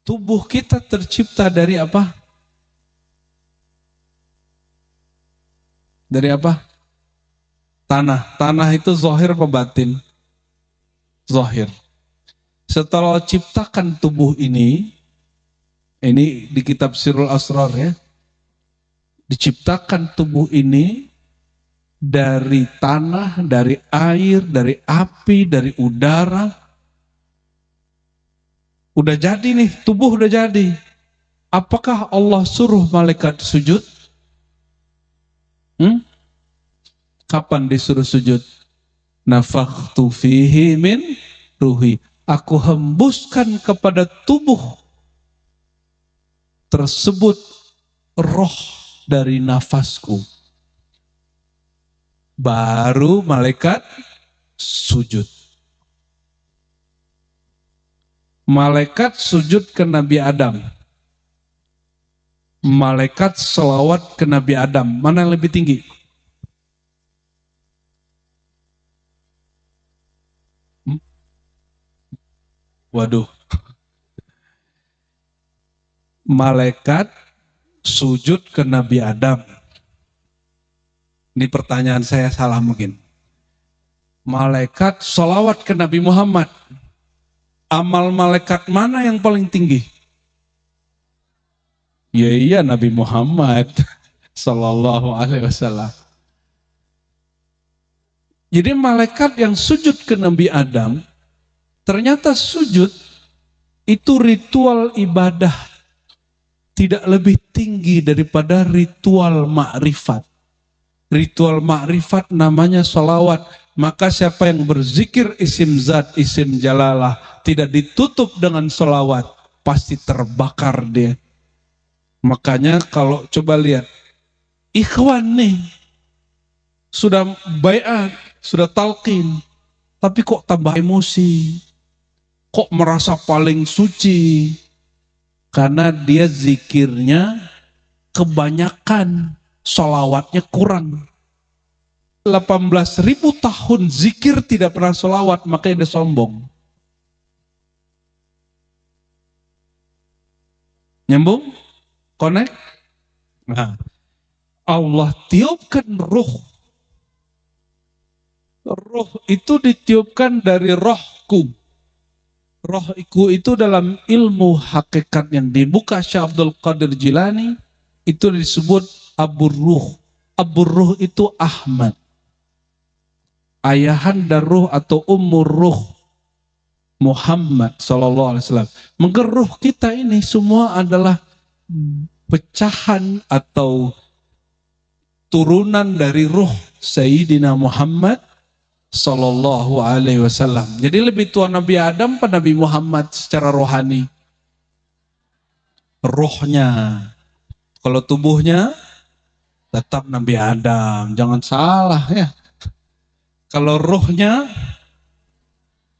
Tubuh kita tercipta dari apa? Dari apa? Tanah. Tanah itu zahir apa batin? Zahir. Setelah ciptakan tubuh ini di kitab Sirul Asrar ya, diciptakan tubuh ini dari tanah, dari air, dari api, dari udara. Udah jadi nih, tubuh udah jadi. Apakah Allah suruh malaikat sujud? Kapan disuruh sujud? Nafakhtu fihi min ruhi. Aku hembuskan kepada tubuh tersebut roh dari nafasku. Baru malaikat sujud. Malaikat sujud ke Nabi Adam. Malaikat selawat ke Nabi Adam. Mana yang lebih tinggi? Waduh. Malaikat sujud ke Nabi Adam. Ini pertanyaan saya salah mungkin. Malaikat selawat ke Nabi Muhammad. Amal malaikat mana yang paling tinggi? Ya iya Nabi Muhammad Sallallahu Alaihi Wasallam. Jadi malaikat yang sujud ke Nabi Adam, ternyata sujud itu ritual ibadah tidak lebih tinggi daripada ritual ma'rifat. Ritual ma'rifat namanya sholawat. Maka siapa yang berzikir isim zat, isim jalalah, tidak ditutup dengan sholawat, pasti terbakar dia. Makanya kalau coba lihat, ikhwan nih, sudah baiat, sudah talqin, tapi kok tambah emosi, kok merasa paling suci, karena dia zikirnya kebanyakan, sholawatnya kurang. 18.000 tahun zikir tidak pernah sholawat, makanya dia sombong. Nyambung? Connect? Nah, Allah tiupkan ruh. Ruh itu ditiupkan dari rohku. Rohku itu dalam ilmu hakikat yang dibuka Syekh Abdul Qadir Jilani, itu disebut Abu Ruh. Abu Ruh itu Ahmad. Ayahanda ruh atau ummur ruh Muhammad Sallallahu Alaihi Wasallam. Maka ruh kita ini semua adalah pecahan atau turunan dari ruh Sayyidina Muhammad Sallallahu Alaihi Wasallam. Jadi lebih tua Nabi Adam pada Nabi Muhammad secara rohani. Rohnya. Kalau tubuhnya tetap Nabi Adam. Jangan salah ya. Kalau rohnya,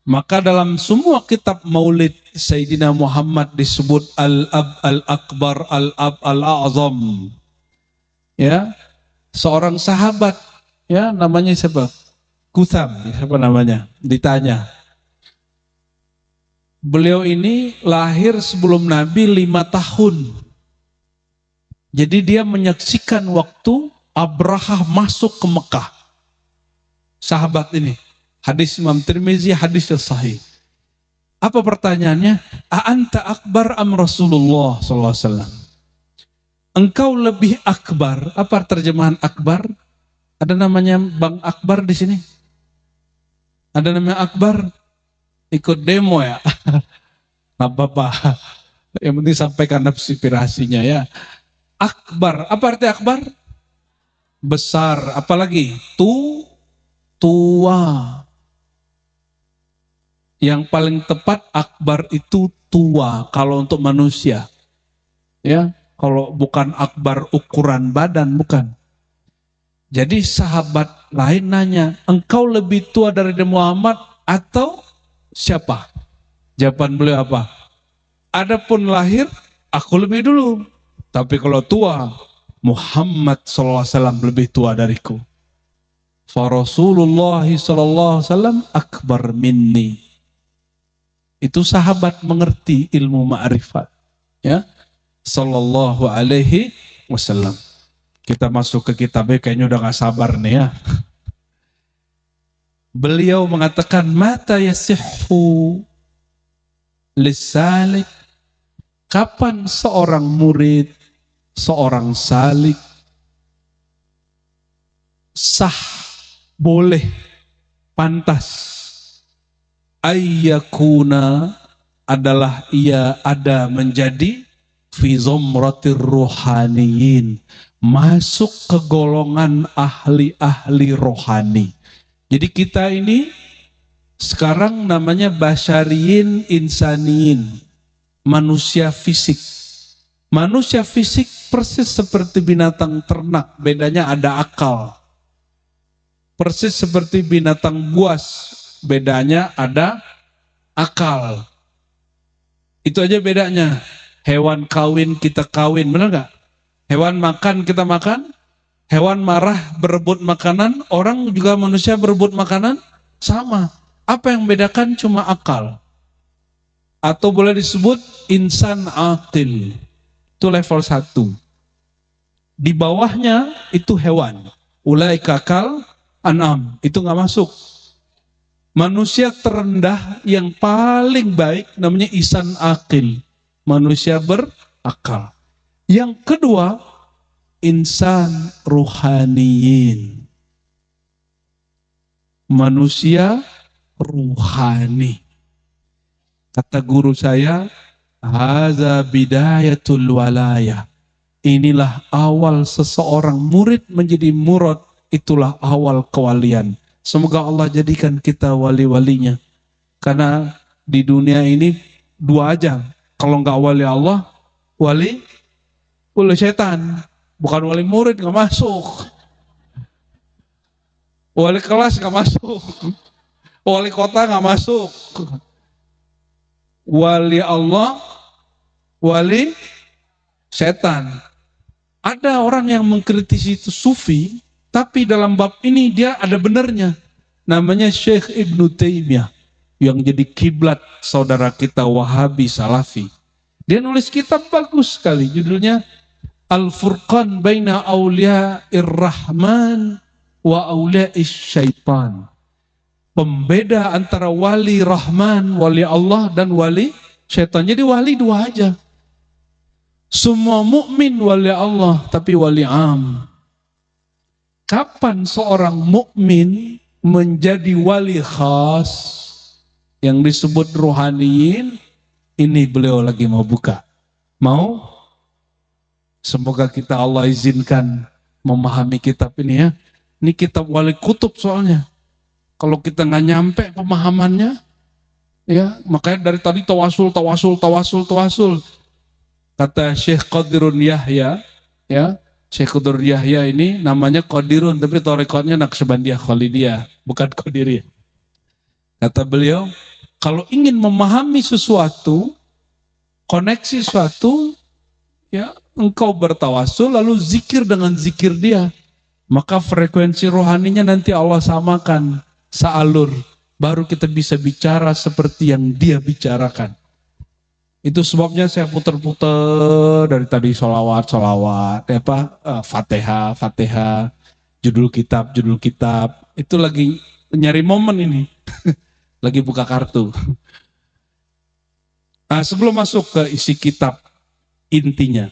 maka dalam semua kitab maulid Sayyidina Muhammad disebut Al-Ab Al-Akbar Al-Ab Al-A'zam. Ya, seorang sahabat, ya namanya siapa? Kutham, siapa namanya? Ditanya. Beliau ini lahir sebelum Nabi 5 tahun. Jadi dia menyaksikan waktu Abrahah masuk ke Mekah. Sahabat ini, hadis Imam Tirmizi, hadis yang sahih. Apa pertanyaannya? A'anta akbar am Rasulullah sallallahu alaihi wasallam? Engkau lebih akbar. Apa terjemahan akbar? Ada namanya Bang Akbar di sini? Ada namanya Akbar? Ikut demo ya? Apa-apa. Yang penting sampaikan aspirasinya ya. Akbar. Apa arti akbar? Besar. Apalagi? Tua. Yang paling tepat akbar itu tua kalau untuk manusia. Ya, kalau bukan akbar ukuran badan, bukan. Jadi sahabat lain nanya, engkau lebih tua dari Muhammad atau siapa? Jawaban beliau apa? Adapun lahir, aku lebih dulu. Tapi kalau tua, Muhammad SAW lebih tua dariku. Fa Rasulullah SAW akbar minni. Itu sahabat mengerti ilmu ma'rifat. Ya, sallallahu alaihi wasallam. Kita masuk ke kitabnya, kayaknya udah gak sabar nih ya. Beliau mengatakan, mata yasihhu lisalik, kapan seorang murid, seorang salik sah, boleh, pantas, ayyakuna, adalah ia ada menjadi fi zumratir ruhaniyin, masuk ke golongan ahli-ahli rohani. Jadi kita ini sekarang namanya basyariyin insaniyin, manusia fisik. Manusia fisik persis seperti binatang ternak, bedanya ada akal. Persis seperti binatang buas, bedanya ada akal. Itu aja bedanya. Hewan kawin, kita kawin, benar gak? Hewan makan, kita makan. Hewan marah, berebut makanan. Orang juga manusia berebut makanan, sama. Apa yang membedakan? Cuma akal. Atau boleh disebut insan aqil. Itu level 1. Di bawahnya itu hewan. Ulaika kal an'am. Itu gak masuk. Manusia terendah yang paling baik namanya insan aqil. Manusia berakal. Yang kedua, insan ruhaniyin. Manusia ruhani. Kata guru saya, haza bidayatul walayah. Inilah awal seseorang murid menjadi murad, itulah awal kewalian. Semoga Allah jadikan kita wali-walinya. Karena di dunia ini dua aja. Kalau nggak wali Allah, wali setan. Bukan wali murid, nggak masuk. Wali kelas nggak masuk. Wali kota nggak masuk. Wali Allah, wali setan. Ada orang yang mengkritisi itu sufi, tapi dalam bab ini dia ada benernya. Namanya Syekh Ibnu Taimiyah, yang jadi kiblat saudara kita Wahabi Salafi. Dia nulis kitab bagus sekali, judulnya Al-Furqan Baina Awliya'ir Rahman wa Awliya'is Syaitan. Pembeda antara wali Rahman, wali Allah, dan wali syaitan. Jadi wali dua aja. Semua mukmin wali Allah, tapi wali am. Kapan seorang mukmin menjadi wali khas yang disebut ruhaniyin? Ini beliau lagi mau buka. Mau? Semoga kita Allah izinkan memahami kitab ini ya. Ini kitab wali kutub soalnya. Kalau kita nggak nyampe pemahamannya, ya makanya dari tadi tawasul. Kata Syekh Qadirun Yahya, ya Syekh Qadirun Yahya ini namanya Qadirun, tapi tarekatnya Naqsyabandiyah Khalidiyah, bukan Qadiriyah. Kata beliau, kalau ingin memahami sesuatu, koneksi sesuatu, ya engkau bertawasul lalu zikir dengan zikir dia, maka frekuensi rohaninya nanti Allah samakan, sealur, baru kita bisa bicara seperti yang dia bicarakan. Itu sebabnya saya puter-puter dari tadi solawat, Fatihah, judul kitab, itu lagi nyari momen ini, lagi buka kartu. Nah, sebelum masuk ke isi kitab, intinya,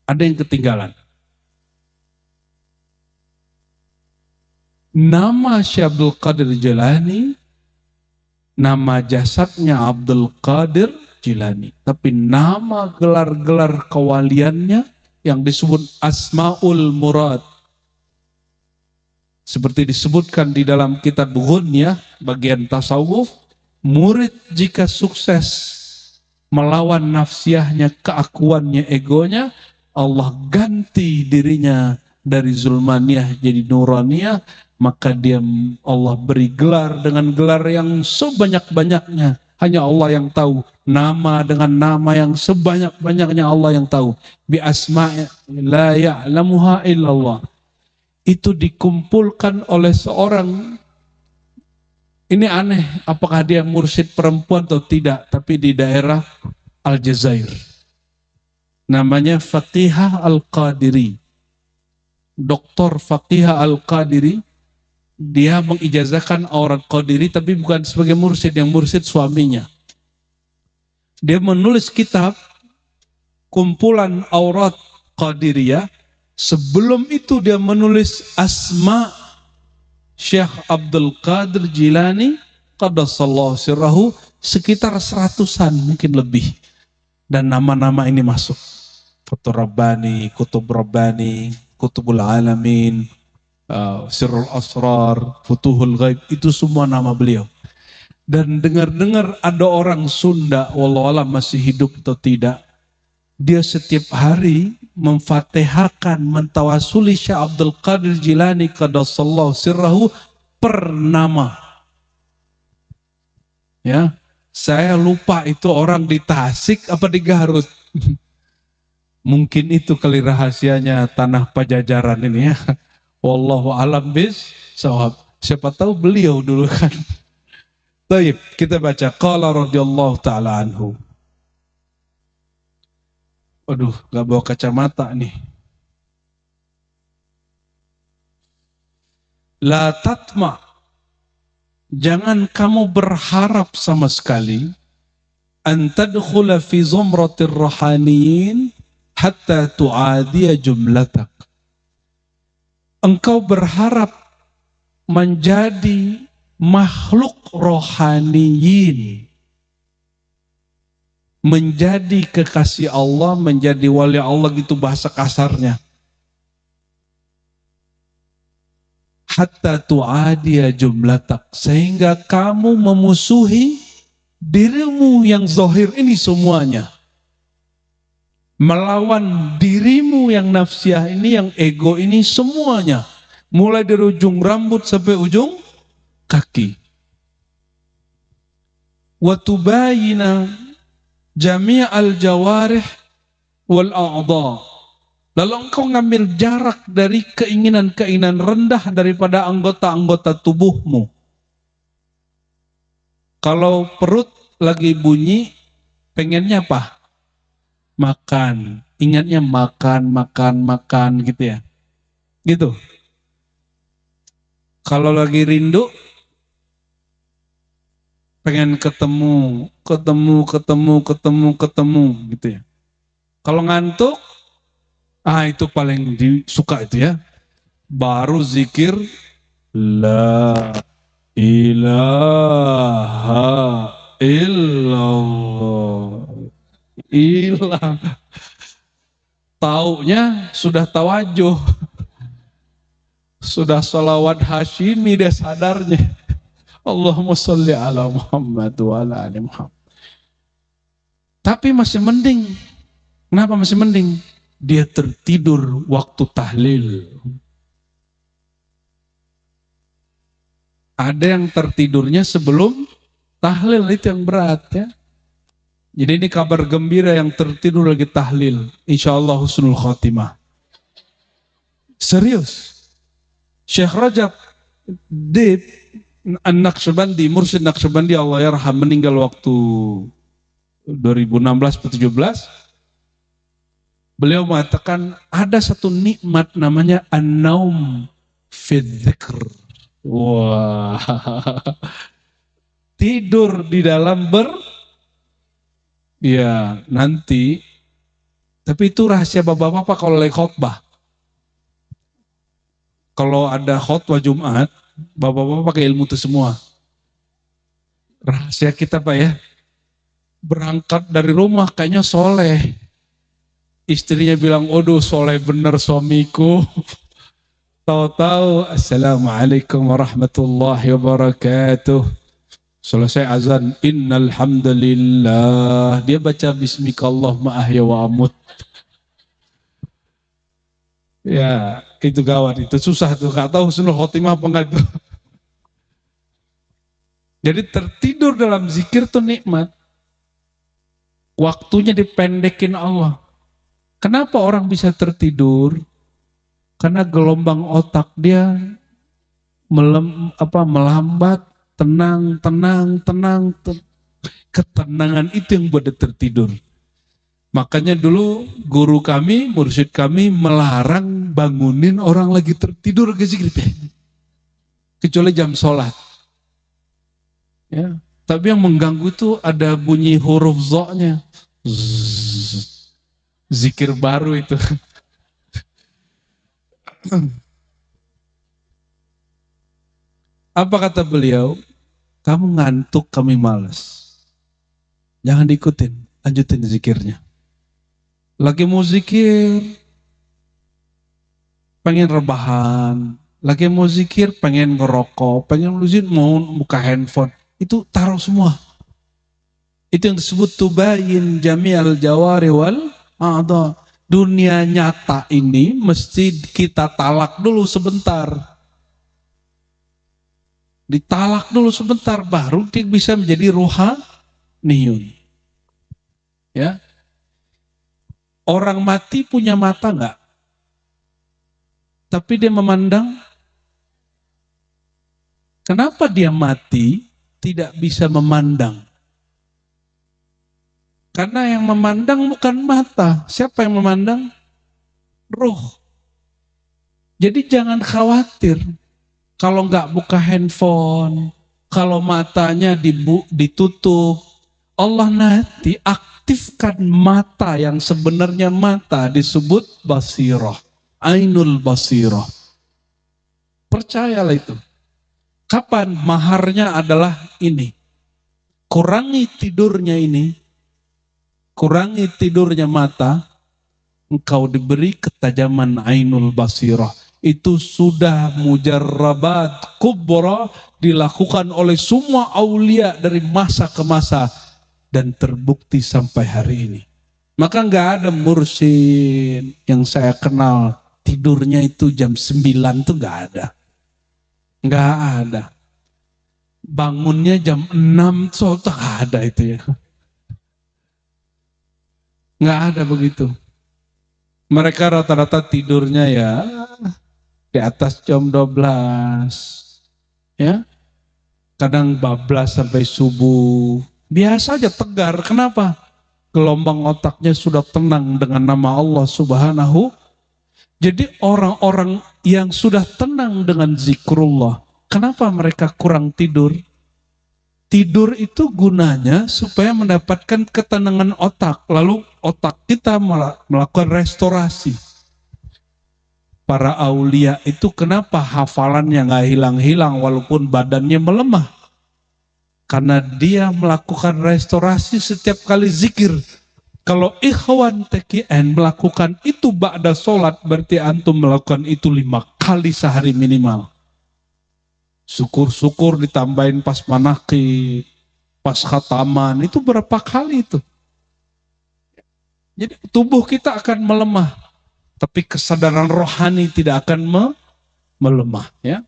ada yang ketinggalan. Nama Syekh Abdul Qadir Jilani, nama jasadnya Abdul Qadir Jilani. Tapi nama gelar-gelar kewaliannya yang disebut Asmaul Murad. Seperti disebutkan di dalam kitab Ghunyah, bagian tasawuf, murid jika sukses melawan nafsiyahnya, keakuannya, egonya, Allah ganti dirinya dari zulmaniyah jadi nuraniyah, maka dia Allah beri gelar dengan gelar yang sebanyak-banyaknya. Hanya Allah yang tahu. Nama dengan nama yang sebanyak-banyaknya Allah yang tahu. Bi asma'i la ya'lamuha illallah. Itu dikumpulkan oleh seorang, ini aneh, apakah dia mursyid perempuan atau tidak, tapi di daerah Aljazair. Namanya Faqihah Al-Qadiri. Dr. Faqihah Al-Qadiri, dia mengijazahkan aurat Qadiri tapi bukan sebagai mursyid, yang mursyid suaminya. Dia menulis kitab kumpulan aurat Qadiriyah. Sebelum itu dia menulis asma Syekh Abdul Qadir Jilani qaddasallahu sirrahu, sekitar 100-an mungkin lebih. Dan nama-nama ini masuk. Fathur Rabbani, Kutub Rabbani, Kutubul Alamin, Sirrul Asrar, Futuhul Ghaib, itu semua nama beliau. Dan dengar-dengar ada orang Sunda, wallahualam masih hidup atau tidak, dia setiap hari memfatihahkan, mentawasuli Syekh Abdul Qadir Jilani qaddasallahu sirrahu per nama. Ya, saya lupa itu orang di Tasik apa di Garut. Mungkin itu kali rahasianya tanah Pajajaran ini ya. Wallahu alam bis sawab. Siapa tahu beliau dulu kan. Baik, kita baca qala radhiyallahu taala anhu. Aduh, gak bawa kacamata nih. La tatma, jangan kamu berharap sama sekali an tadkhula fi zumratir rahaniyin hatta tu'adiya jumlatak. Engkau berharap menjadi makhluk rohaniyin, menjadi kekasih Allah, menjadi wali Allah, gitu bahasa kasarnya. Hatta tu'adiya jumlatak, sehingga kamu memusuhi dirimu yang zahir ini semuanya. Melawan dirimu yang nafsiyah ini, yang ego ini semuanya. Mulai dari ujung rambut sampai ujung kaki. Wa tubayina jami'al jawarih wal a'dha. Lalu engkau ngambil jarak dari keinginan-keinginan rendah daripada anggota-anggota tubuhmu. Kalau perut lagi bunyi, pengennya apa? Makan. Ingatnya makan gitu ya. Gitu. Kalau lagi rindu, pengen ketemu gitu ya. Kalau ngantuk, itu paling disuka itu ya. Baru zikir la ilaha illallah. Hilang. Taunya sudah tawajuh. Sudah salawat Hashimi dia sadarnya. Allahumma sholli ala Muhammad wa ala ali Muhammad. Tapi masih mending. Kenapa masih mending? Dia tertidur waktu tahlil. Ada yang tertidurnya sebelum tahlil, itu yang berat ya. Jadi ini kabar gembira yang tertidur lagi tahlil. Insyaallah husnul khotimah. Serius. Syekh Rajab Dib An-Naqsyabandi, Mursyid Naqsyabandi Allah yarham, meninggal waktu 2016-17. Beliau mengatakan ada satu nikmat namanya an-naum fi dzikr. Wah. Tidur di dalam ya nanti, tapi itu rahasia bapak-bapak kalau lagi khotbah. Kalau ada khotbah Jumat, bapak-bapak pakai ilmu itu semua. Rahasia kita Pak ya, berangkat dari rumah kayaknya soleh. Istrinya bilang, aduh soleh bener suamiku. Tahu-tahu, assalamualaikum warahmatullahi wabarakatuh. Selesai azan, innal hamdalillah. Dia baca bismikallahumma ahya wa amut. Ya, itu gawat, itu susah tuh, gak tahu husnul khotimah apa enggak itu. Jadi tertidur dalam zikir tuh nikmat. Waktunya dipendekin Allah. Kenapa orang bisa tertidur? Karena gelombang otak dia melambat, tenang. Ketenangan itu yang buat dia tertidur. Makanya dulu guru kami, mursyid kami melarang bangunin orang lagi tertidur ke zikir. Kecuali jam sholat. Ya. Tapi yang mengganggu itu ada bunyi huruf zo-nya. Zikir baru itu. Apa kata beliau? Kamu ngantuk, kami malas. Jangan diikutin, lanjutin zikirnya. Lagi mau zikir, pengen rebahan. Lagi mau zikir, pengen ngerokok. Pengen zikir, mau buka handphone. Itu taruh semua. Itu yang disebut tubayin jami'al jawari wal a'dha. Dunia nyata ini mesti kita talak dulu sebentar. Ditalak dulu sebentar, baru dia bisa menjadi ruhaniyun. Ya. Orang mati punya mata enggak? Tapi dia memandang. Kenapa dia mati tidak bisa memandang? Karena yang memandang bukan mata. Siapa yang memandang? Ruh. Jadi jangan khawatir. Kalau nggak buka handphone, kalau matanya ditutup, Allah nanti aktifkan mata yang sebenarnya mata disebut basirah. Ainul basirah. Percayalah itu. Kapan? Maharnya adalah ini. Kurangi tidurnya ini. Kurangi tidurnya mata, engkau diberi ketajaman ainul basirah. Itu sudah mujarrabat kubra dilakukan oleh semua aulia dari masa ke masa dan terbukti sampai hari ini. Maka nggak ada mursyid yang saya kenal tidurnya itu jam 9 tuh nggak ada. Nggak ada. Bangunnya jam 6 tuh nggak ada itu ya. Nggak ada begitu. Mereka rata-rata tidurnya ya di atas jam 12. Ya. Kadang bablas sampai subuh. Biasa aja tegar. Kenapa? Gelombang otaknya sudah tenang dengan nama Allah Subhanahu. Jadi orang-orang yang sudah tenang dengan zikrullah, kenapa mereka kurang tidur? Tidur itu gunanya supaya mendapatkan ketenangan otak. Lalu otak kita melakukan restorasi. Para aulia itu kenapa hafalannya nggak hilang-hilang walaupun badannya melemah? Karena dia melakukan restorasi setiap kali zikir. Kalau ikhwan TKN melakukan itu ba'da sholat, berarti antum melakukan itu 5 kali sehari minimal. Syukur-syukur ditambahin pas manaqib, pas khataman, itu berapa kali itu. Jadi tubuh kita akan melemah, tapi kesadaran rohani tidak akan melemah. Ya.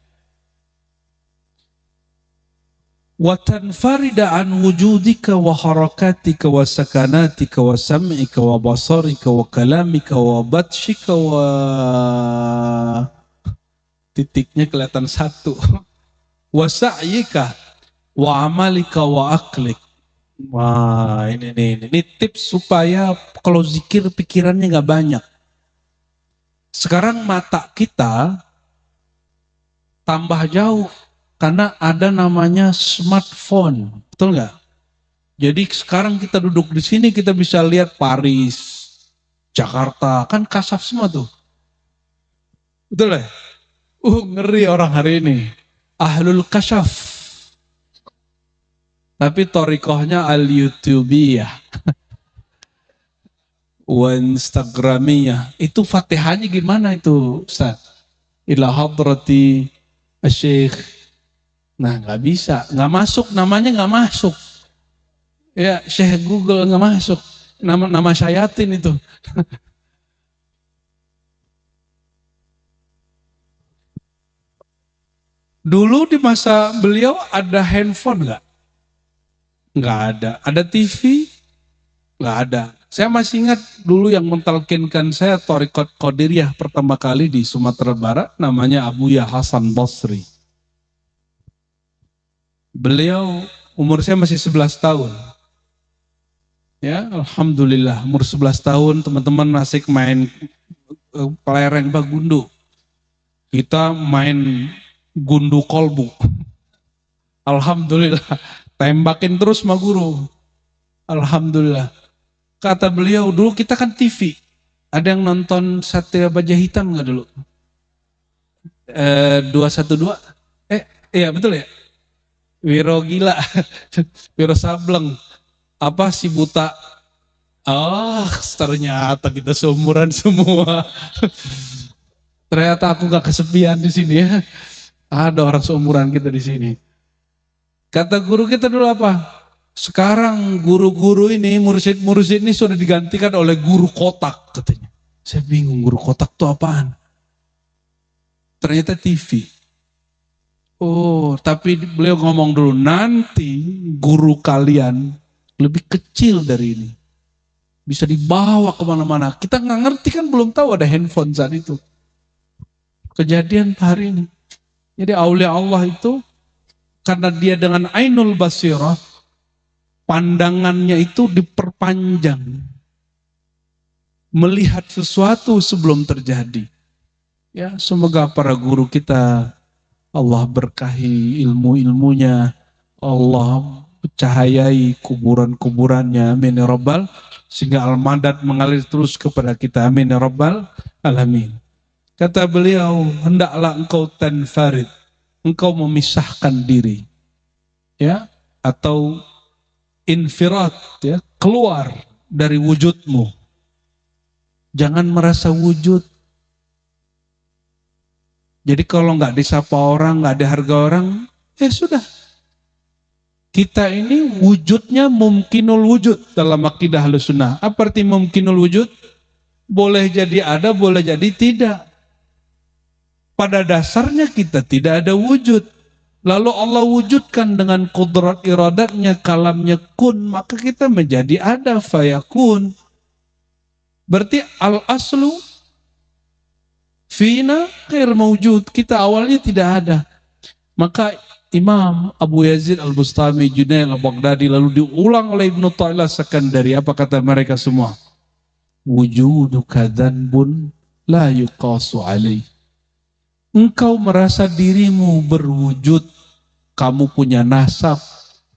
Wa tanfarida an wujudika wa harakatika wa sakanatika wa sam'ika wa basarika wa kalamika wa batshika wa titiknya kelihatan satu. Wa sa'yika wa amalika wa aklik. Wah, ini tips supaya kalau zikir pikirannya nggak banyak. Sekarang mata kita tambah jauh karena ada namanya smartphone, betul nggak? Jadi sekarang kita duduk di sini kita bisa lihat Paris, Jakarta, kan kasaf semua tuh, betul ya? Ngeri orang hari ini. Ahlul kasyaf. Tapi torikohnya al-YouTubiyah. Wa Instagramiyah. Itu fatihahnya gimana itu Ustaz? Ila hadrati Syekh. Nah gak bisa. Gak masuk, namanya gak masuk. Ya Syekh Google gak masuk. Nama syayatin itu. Dulu di masa beliau ada handphone nggak? Nggak ada. Ada TV? Nggak ada. Saya masih ingat dulu yang mentalkinkan saya Thariqat Qadiriyah pertama kali di Sumatera Barat, namanya Abuya Hasan Basri. Beliau umur saya masih 11 tahun. Ya, alhamdulillah umur 11 tahun teman-teman asik main kelereng bagundu. Kita main gundu kolbu. Alhamdulillah, tembakin terus sama guru. Alhamdulillah. Kata beliau dulu kita kan TV. Ada yang nonton Satria Baja Hitam nggak dulu? 212. Iya betul ya. Wiro Gila, Wiro Sableng. Apa si buta? Ah, ternyata kita seumuran semua. Ternyata aku gak kesepian di sini ya. Ada orang seumuran kita di sini. Kata guru kita dulu apa? Sekarang guru-guru ini, murid-murid ini sudah digantikan oleh guru kotak katanya. Saya bingung guru kotak itu apaan? Ternyata TV. Oh, tapi beliau ngomong dulu, nanti guru kalian lebih kecil dari ini. Bisa dibawa kemana-mana. Kita nggak ngerti kan, belum tahu ada handphone saat itu. Kejadian hari ini. Jadi aulia Allah itu, karena dia dengan ainul basirah, pandangannya itu diperpanjang. Melihat sesuatu sebelum terjadi. Ya, semoga para guru kita Allah berkahi ilmu-ilmunya, Allah cahayai kuburan-kuburannya, amin ya rabbal, sehingga al-madad mengalir terus kepada kita, amin ya rabbal alamin. Kata beliau, hendaklah engkau tanfarid, engkau memisahkan diri, ya, atau infirat, ya, keluar dari wujudmu. Jangan merasa wujud. Jadi kalau nggak disapa orang, nggak ada harga orang, ya sudah. Kita ini wujudnya mumkinul wujud dalam akidah Ahlussunnah. Apa arti mumkinul wujud? Boleh jadi ada, boleh jadi tidak. Pada dasarnya kita tidak ada wujud. Lalu Allah wujudkan dengan kudrat iradatnya, kalamnya kun, maka kita menjadi ada, fayakun. Berarti al-aslu fina khair mawjud, kita awalnya tidak ada. Maka Imam Abu Yazid Al-Bustami, Junaid Al-Baghdadi, lalu diulang oleh Ibnu Ta'ilah Sekandari. Apa kata mereka semua? Wujuduka dzanbun la yuqasu alaih. Engkau merasa dirimu berwujud, kamu punya nasab,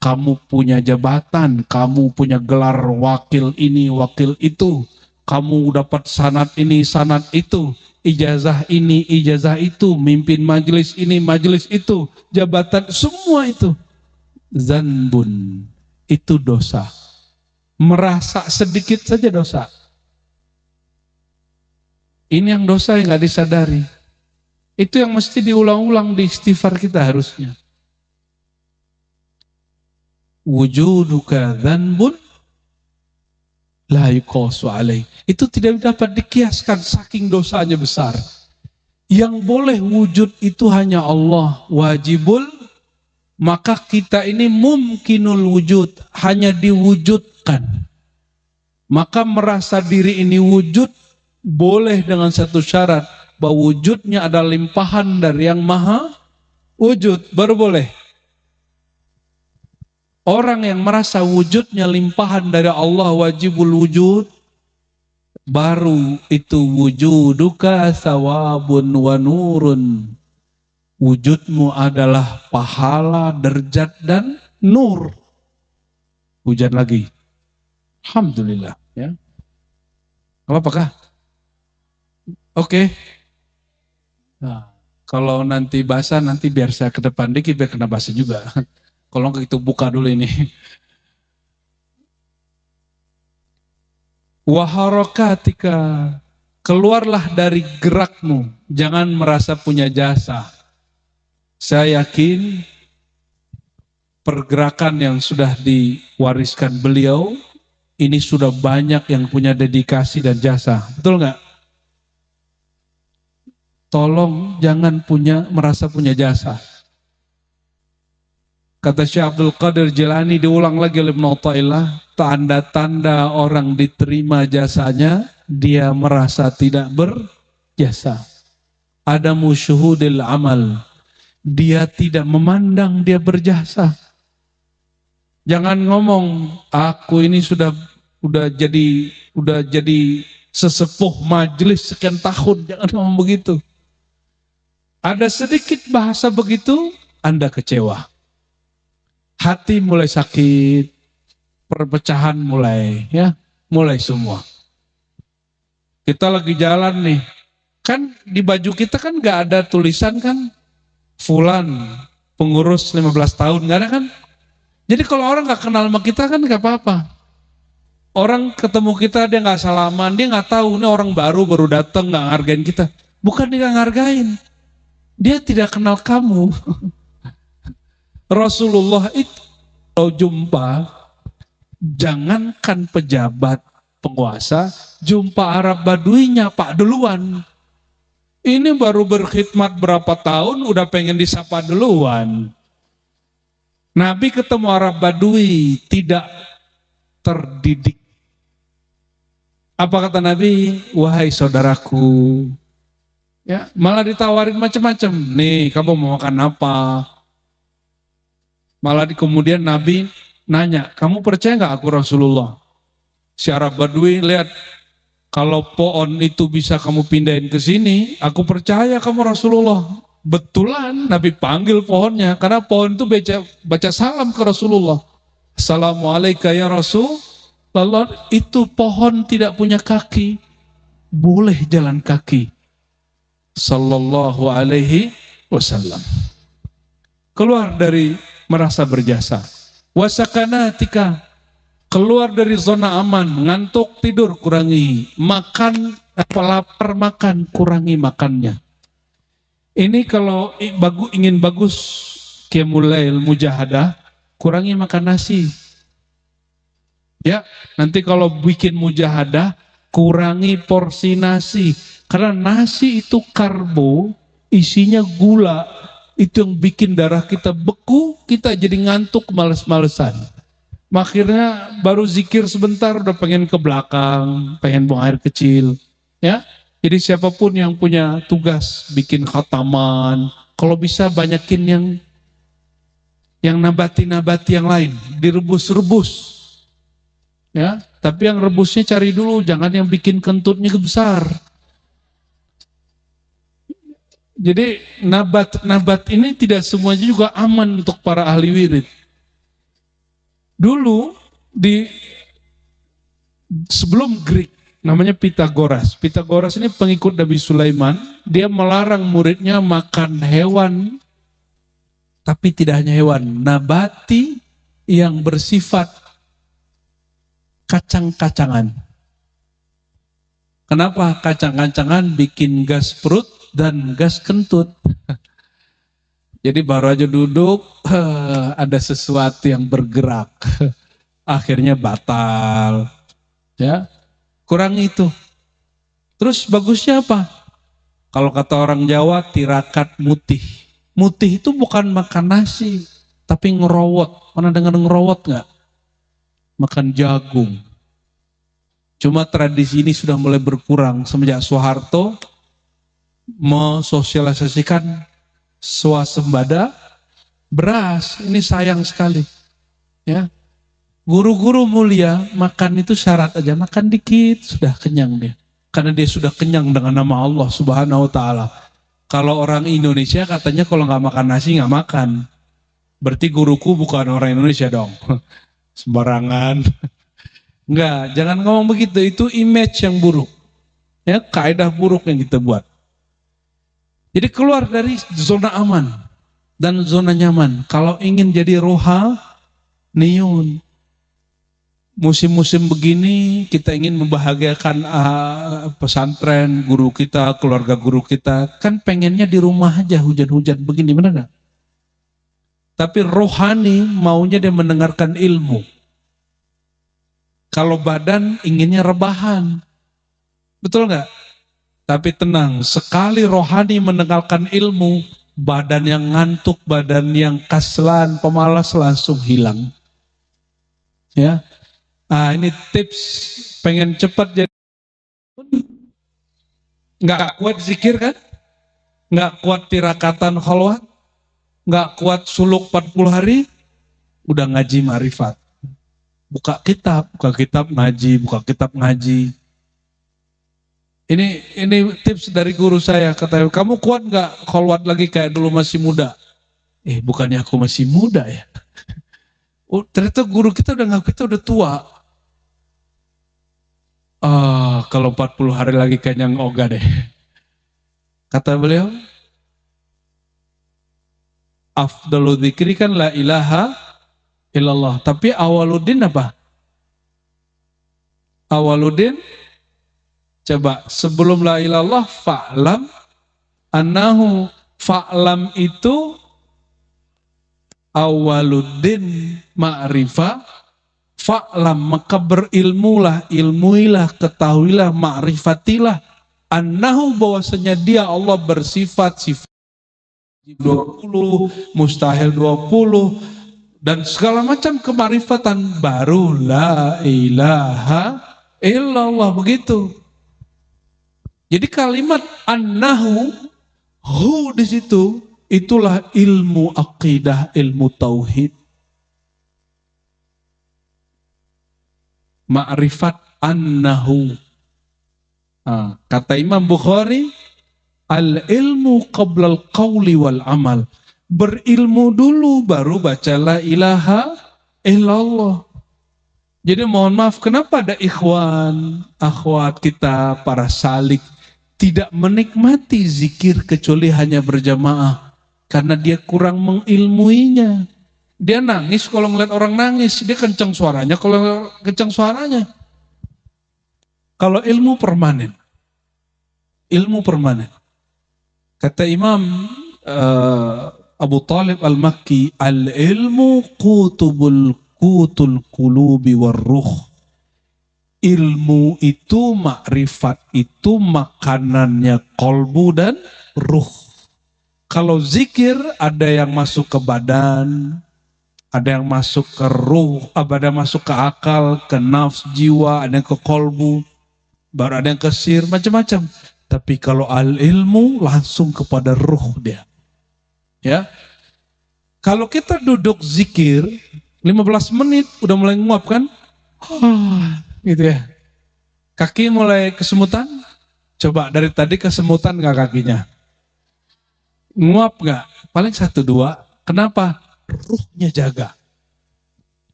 kamu punya jabatan, kamu punya gelar wakil ini, wakil itu, kamu dapat sanad ini, sanad itu, ijazah ini, ijazah itu, mimpin majelis ini, majelis itu, jabatan, semua itu zanbun, itu dosa. Merasa sedikit saja dosa. Ini yang dosa yang gak disadari. Itu yang mesti diulang-ulang di istighfar kita harusnya. Wujuduka dzanbun la yuqasu alaih. Itu tidak dapat dikiaskan, saking dosanya besar. Yang boleh wujud itu hanya Allah, wajibul, maka kita ini mumkinul wujud, hanya diwujudkan. Maka merasa diri ini wujud boleh dengan satu syarat, bahwa wujudnya adalah limpahan dari yang maha wujud, baru boleh. Orang yang merasa wujudnya limpahan dari Allah, wajibul wujud, baru itu wujuduka thawabun wa nurun. Wujudmu adalah pahala, derajat dan nur. Hujan lagi. Alhamdulillah, ya. Apakah? Oke. Nah, kalau nanti basah, nanti biar saya ke depan dikit biar kena basah juga. Kalau itu buka dulu ini. Waharokatika, keluarlah dari gerakmu, jangan merasa punya jasa. Saya yakin pergerakan yang sudah diwariskan beliau, ini sudah banyak yang punya dedikasi dan jasa. Betul nggak? Tolong jangan merasa punya jasa. Kata Syekh Abdul Qadir Jilani, diulang lagi oleh Ibnu Ta'ilah, tanda-tanda orang diterima jasanya, dia merasa tidak berjasa. Adamu syuhudil amal, dia tidak memandang dia berjasa. Jangan ngomong, aku ini sudah udah jadi sesepuh majelis sekian tahun, jangan ngomong begitu. Ada sedikit bahasa begitu, Anda kecewa. Hati mulai sakit, perpecahan mulai semua. Kita lagi jalan nih, kan di baju kita kan nggak ada tulisan kan, Fulan pengurus 15 tahun, nggak ada kan? Jadi kalau orang nggak kenal sama kita kan nggak apa-apa. Orang ketemu kita dia nggak salaman, dia nggak tahu ini orang baru datang nggak ngargain kita. Bukan dia nggak ngargain, dia tidak kenal kamu. Rasulullah itu kalau jumpa, jangankan pejabat penguasa, jumpa Arab Badui nyapa duluan. Ini baru berkhidmat berapa tahun udah pengen disapa duluan. Nabi ketemu Arab Badui tidak terdidik. Apa kata Nabi? Wahai saudaraku. Ya, malah ditawarin macam-macam. Nih, kamu mau makan apa? Malah kemudian Nabi nanya, kamu percaya nggak aku Rasulullah? Si Arab Badui lihat, kalau pohon itu bisa kamu pindahin ke sini, aku percaya kamu Rasulullah. Betulan Nabi panggil pohonnya, karena pohon itu baca salam ke Rasulullah. Assalamualaikum ya Rasul. Lalu itu pohon tidak punya kaki, boleh jalan kaki. Sallallahu alaihi wasallam. Keluar dari merasa berjasa. Wasakanatika, keluar dari zona aman, ngantuk tidur kurangi, makan lapar makan kurangi makannya. Ini kalau ingin bagus qiyamul lail mujahadah, kurangi makan nasi. Ya, nanti kalau bikin mujahadah kurangi porsi nasi, karena nasi itu karbo, isinya gula. Itu yang bikin darah kita beku, kita jadi ngantuk, males-malesan. Akhirnya baru zikir sebentar udah pengen ke belakang, pengen buang air kecil. Ya, jadi siapapun yang punya tugas bikin khataman, kalau bisa banyakin yang nabati-nabati yang lain, direbus-rebus. Ya, tapi yang rebusnya cari dulu, jangan yang bikin kentutnya besar. Jadi nabat ini tidak semuanya juga aman untuk para ahli wirid. Dulu sebelum Greek namanya Pitagoras. Pitagoras ini pengikut Nabi Sulaiman. Dia melarang muridnya makan hewan, tapi tidak hanya hewan, nabati yang bersifat kacang-kacangan. Kenapa? Kacang-kacangan bikin gas perut dan gas kentut. Jadi baru aja duduk, ada sesuatu yang bergerak, akhirnya batal. Ya, kurang itu. Terus bagusnya apa? Kalau kata orang Jawa, tirakat mutih. Mutih itu bukan makan nasi, tapi ngerowot. Pernah dengar ngerowot nggak? Makan jagung. Cuma tradisi ini sudah mulai berkurang semenjak Soeharto mensosialisasikan swasembada beras. Ini sayang sekali. Ya, guru-guru mulia makan itu syarat aja, makan dikit sudah kenyang dia. Karena dia sudah kenyang dengan nama Allah Subhanahu Wa Taala. Kalau orang Indonesia katanya kalau nggak makan nasi nggak makan. Berarti guruku bukan orang Indonesia dong. Sembarangan. Enggak, jangan ngomong begitu, itu image yang buruk. Ya, kaidah buruk yang kita buat. Jadi keluar dari zona aman dan zona nyaman. Kalau ingin jadi rohaniun, musim-musim begini kita ingin membahagiakan pesantren, guru kita, keluarga guru kita, kan pengennya di rumah aja hujan-hujan begini, benar nggak? Tapi rohani maunya dia mendengarkan ilmu. Kalau badan inginnya rebahan, betul nggak? Tapi tenang, sekali rohani mendengarkan ilmu, badan yang ngantuk, badan yang kaslan, pemalas langsung hilang. Ya, nah ini tips pengen cepat jadi. Nggak kuat zikir kan? Nggak kuat tirakatan khalwat? Nggak kuat suluk 40 hari? Udah ngaji ma'rifat. buka kitab ngaji, buka kitab ngaji. Ini tips dari guru saya, kata kamu kuat nggak kholwat lagi kayak dulu masih muda? Bukannya aku masih muda ya? Oh, ternyata guru kita udah nggak, kita udah tua. Kalau 40 hari lagi kayaknya ogah deh. Kata beliau, afdalu dzikri kan la ilaha illallah. Tapi awaluddin apa? Awaluddin, coba sebelum la ilallah fa'lam annahu, fa'lam itu awaluddin ma'rifah, fa'lam maka berilmulah, ilmuilah, ketahuilah, ma'rifatilah annahu bahwasanya dia Allah bersifat sifat 20, mustahil 20 dan segala macam kemarifatan, baru la ilaha illallah. Begitu. Jadi kalimat annahu, hu di situ, itulah ilmu aqidah, ilmu tauhid. Ma'rifat annahu. Kata Imam Bukhari, al-ilmu qabla al-qawli wal amal. Berilmu dulu baru baca la ilaha illallah. Jadi mohon maaf, kenapa ada ikhwan, akhwat kita, para salik tidak menikmati zikir kecuali hanya berjamaah? Karena dia kurang mengilmuinya. Dia nangis kalau ngeliat orang nangis, dia kencang suaranya kalau kencang suaranya. Kalau ilmu permanen. Ilmu permanen. Kata Imam Abu Talib Al-Makki, al-ilmu kutul qulubi warruh. Ilmu itu, makrifat itu makanannya kolbu dan ruh. Kalau zikir ada yang masuk ke badan, ada yang masuk ke ruh, ada yang masuk ke akal, ke nafs jiwa, ada yang ke kolbu, baru ada yang ke sir, macam-macam. Tapi kalau al-ilmu langsung kepada ruh dia. Ya. Kalau kita duduk zikir 15 menit udah mulai nguap kan? Gitu ya. Kaki mulai kesemutan? Coba dari tadi kesemutan gak kakinya? Nguap gak? Paling 1-2. Kenapa? Ruhnya jaga.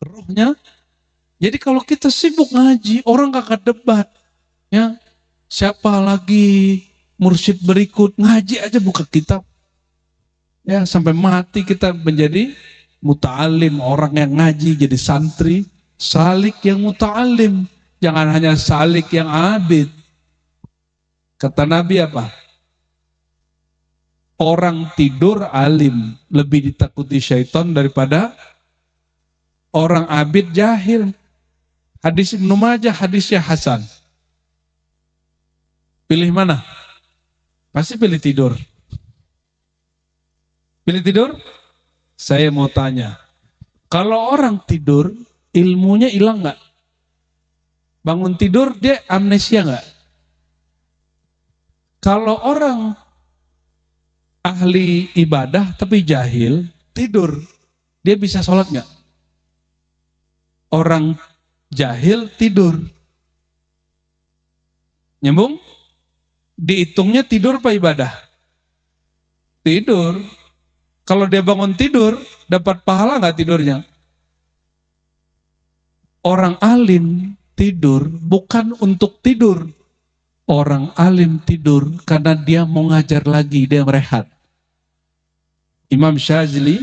Ruhnya. Jadi kalau kita sibuk ngaji, orang kakak debat. Ya. Siapa lagi mursyid berikut? Ngaji aja buka kitab. Ya, sampai mati kita menjadi muta'alim, orang yang ngaji jadi santri, salik yang muta'alim, jangan hanya salik yang abid. Kata Nabi apa? Orang tidur alim lebih ditakuti syaitan daripada orang abid jahil. Hadis Ibnu Majah, hadisnya Hasan. Pilih mana? Pasti pilih tidur. Pilih tidur? Saya mau tanya, kalau orang tidur, ilmunya hilang nggak? Bangun tidur, dia amnesia nggak? Kalau orang ahli ibadah tapi jahil, tidur, dia bisa sholat nggak? Orang jahil tidur. Nyambung? Dihitungnya tidur apa ibadah? Tidur. Kalau dia bangun tidur, dapat pahala nggak tidurnya? Orang alim tidur bukan untuk tidur. Orang alim tidur karena dia mau ngajar lagi, dia merehat. Imam Syazili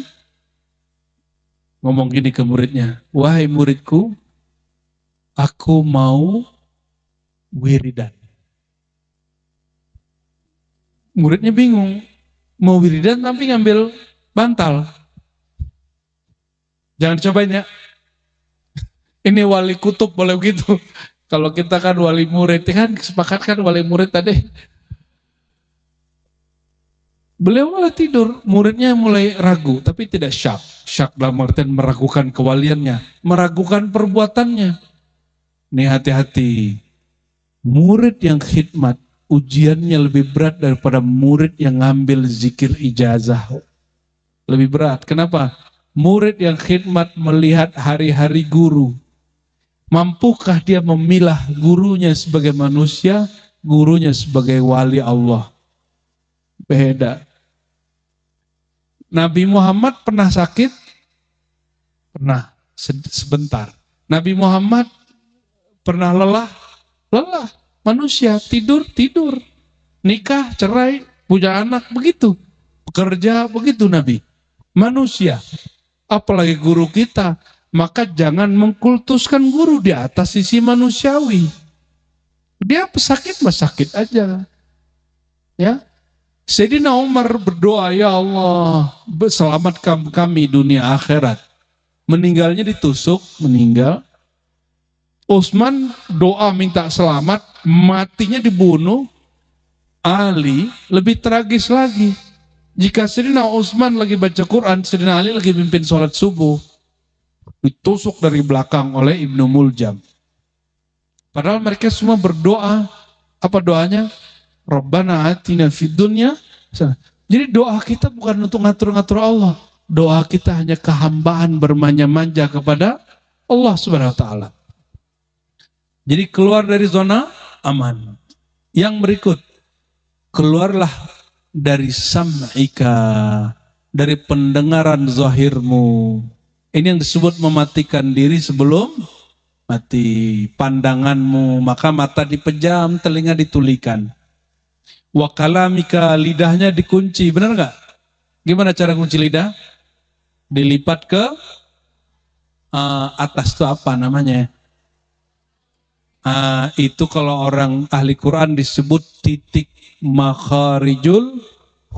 ngomong gini ke muridnya, wahai muridku, aku mau wiridan. Muridnya bingung, mau wiridan tapi ngambil bantal. Jangan cobain ya. Ini wali kutub boleh begitu. Kalau kita kan wali murid, kan sepakat kan wali murid tadi. Beliau malah tidur, muridnya mulai ragu, tapi tidak syak. Syak dalam artian meragukan kewaliannya, meragukan perbuatannya. Nih hati-hati, murid yang khidmat, ujiannya lebih berat daripada murid yang ngambil zikir ijazah. Lebih berat. Kenapa? Murid yang khidmat melihat hari-hari guru. Mampukah dia memilah gurunya sebagai manusia, gurunya sebagai wali Allah? Beda. Nabi Muhammad pernah sakit? Pernah, sebentar. Nabi Muhammad pernah lelah? Lelah. Manusia, tidur. Nikah, cerai, punya anak, begitu. Bekerja, begitu Nabi. Manusia. Apalagi guru kita. Maka jangan mengkultuskan guru di atas sisi manusiawi. Dia pesakit, sakit aja. Ya. Sayyidina Umar berdoa, ya Allah, selamatkan kami dunia akhirat. Meninggalnya ditusuk, meninggal. Utsman doa minta selamat, matinya dibunuh. Ali lebih tragis lagi. Jika Sayyidina Utsman lagi baca Quran, Sayyidina Ali lagi pimpin sholat subuh, ditusuk dari belakang oleh Ibnu Muljam. Padahal mereka semua berdoa. Apa doanya? Rabbana atina fid dunya. Jadi doa kita bukan untuk ngatur-ngatur Allah. Doa kita hanya kehambaan bermanja-manja kepada Allah Subhanahu wa taala. Jadi keluar dari zona aman. Yang berikut, keluarlah dari sam'ika, dari pendengaran zahirmu. Ini yang disebut mematikan diri sebelum mati. Pandanganmu, maka mata dipejam, telinga ditulikan. Wa kalamika, lidahnya dikunci, benar nggak? Gimana cara kunci lidah? Dilipat ke atas, itu apa namanya? Itu kalau orang ahli Quran disebut titik makharijul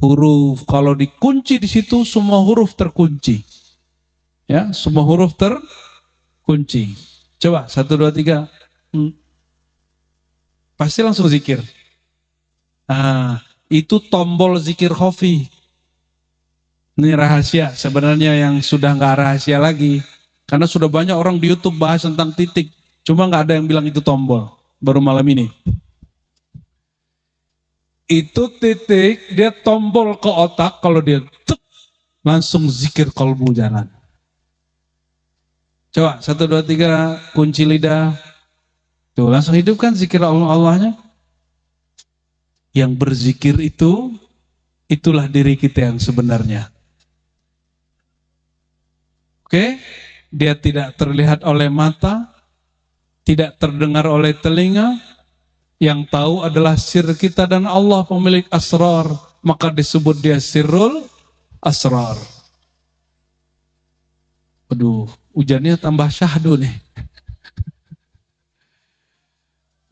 huruf. Kalau dikunci di situ semua huruf terkunci. Ya, semua huruf terkunci. Coba 1, 2, 3. Pasti langsung zikir. Itu tombol zikir khafi. Ini rahasia sebenarnya yang sudah nggak rahasia lagi. Karena sudah banyak orang di YouTube bahas tentang titik. Cuma nggak ada yang bilang itu tombol. Baru malam ini. Itu titik, dia tombol ke otak. Kalau dia langsung zikir qalbu jalan. Coba 1, 2, 3 kunci lidah. Tuh langsung hidupkan zikir Allahnya. Yang berzikir itu, itulah diri kita yang sebenarnya. Oke? Dia tidak terlihat oleh mata, tidak terdengar oleh telinga. Yang tahu adalah sir kita dan Allah pemilik asrar. Maka disebut dia sirrul asrar. Aduh, hujannya tambah syahdu nih.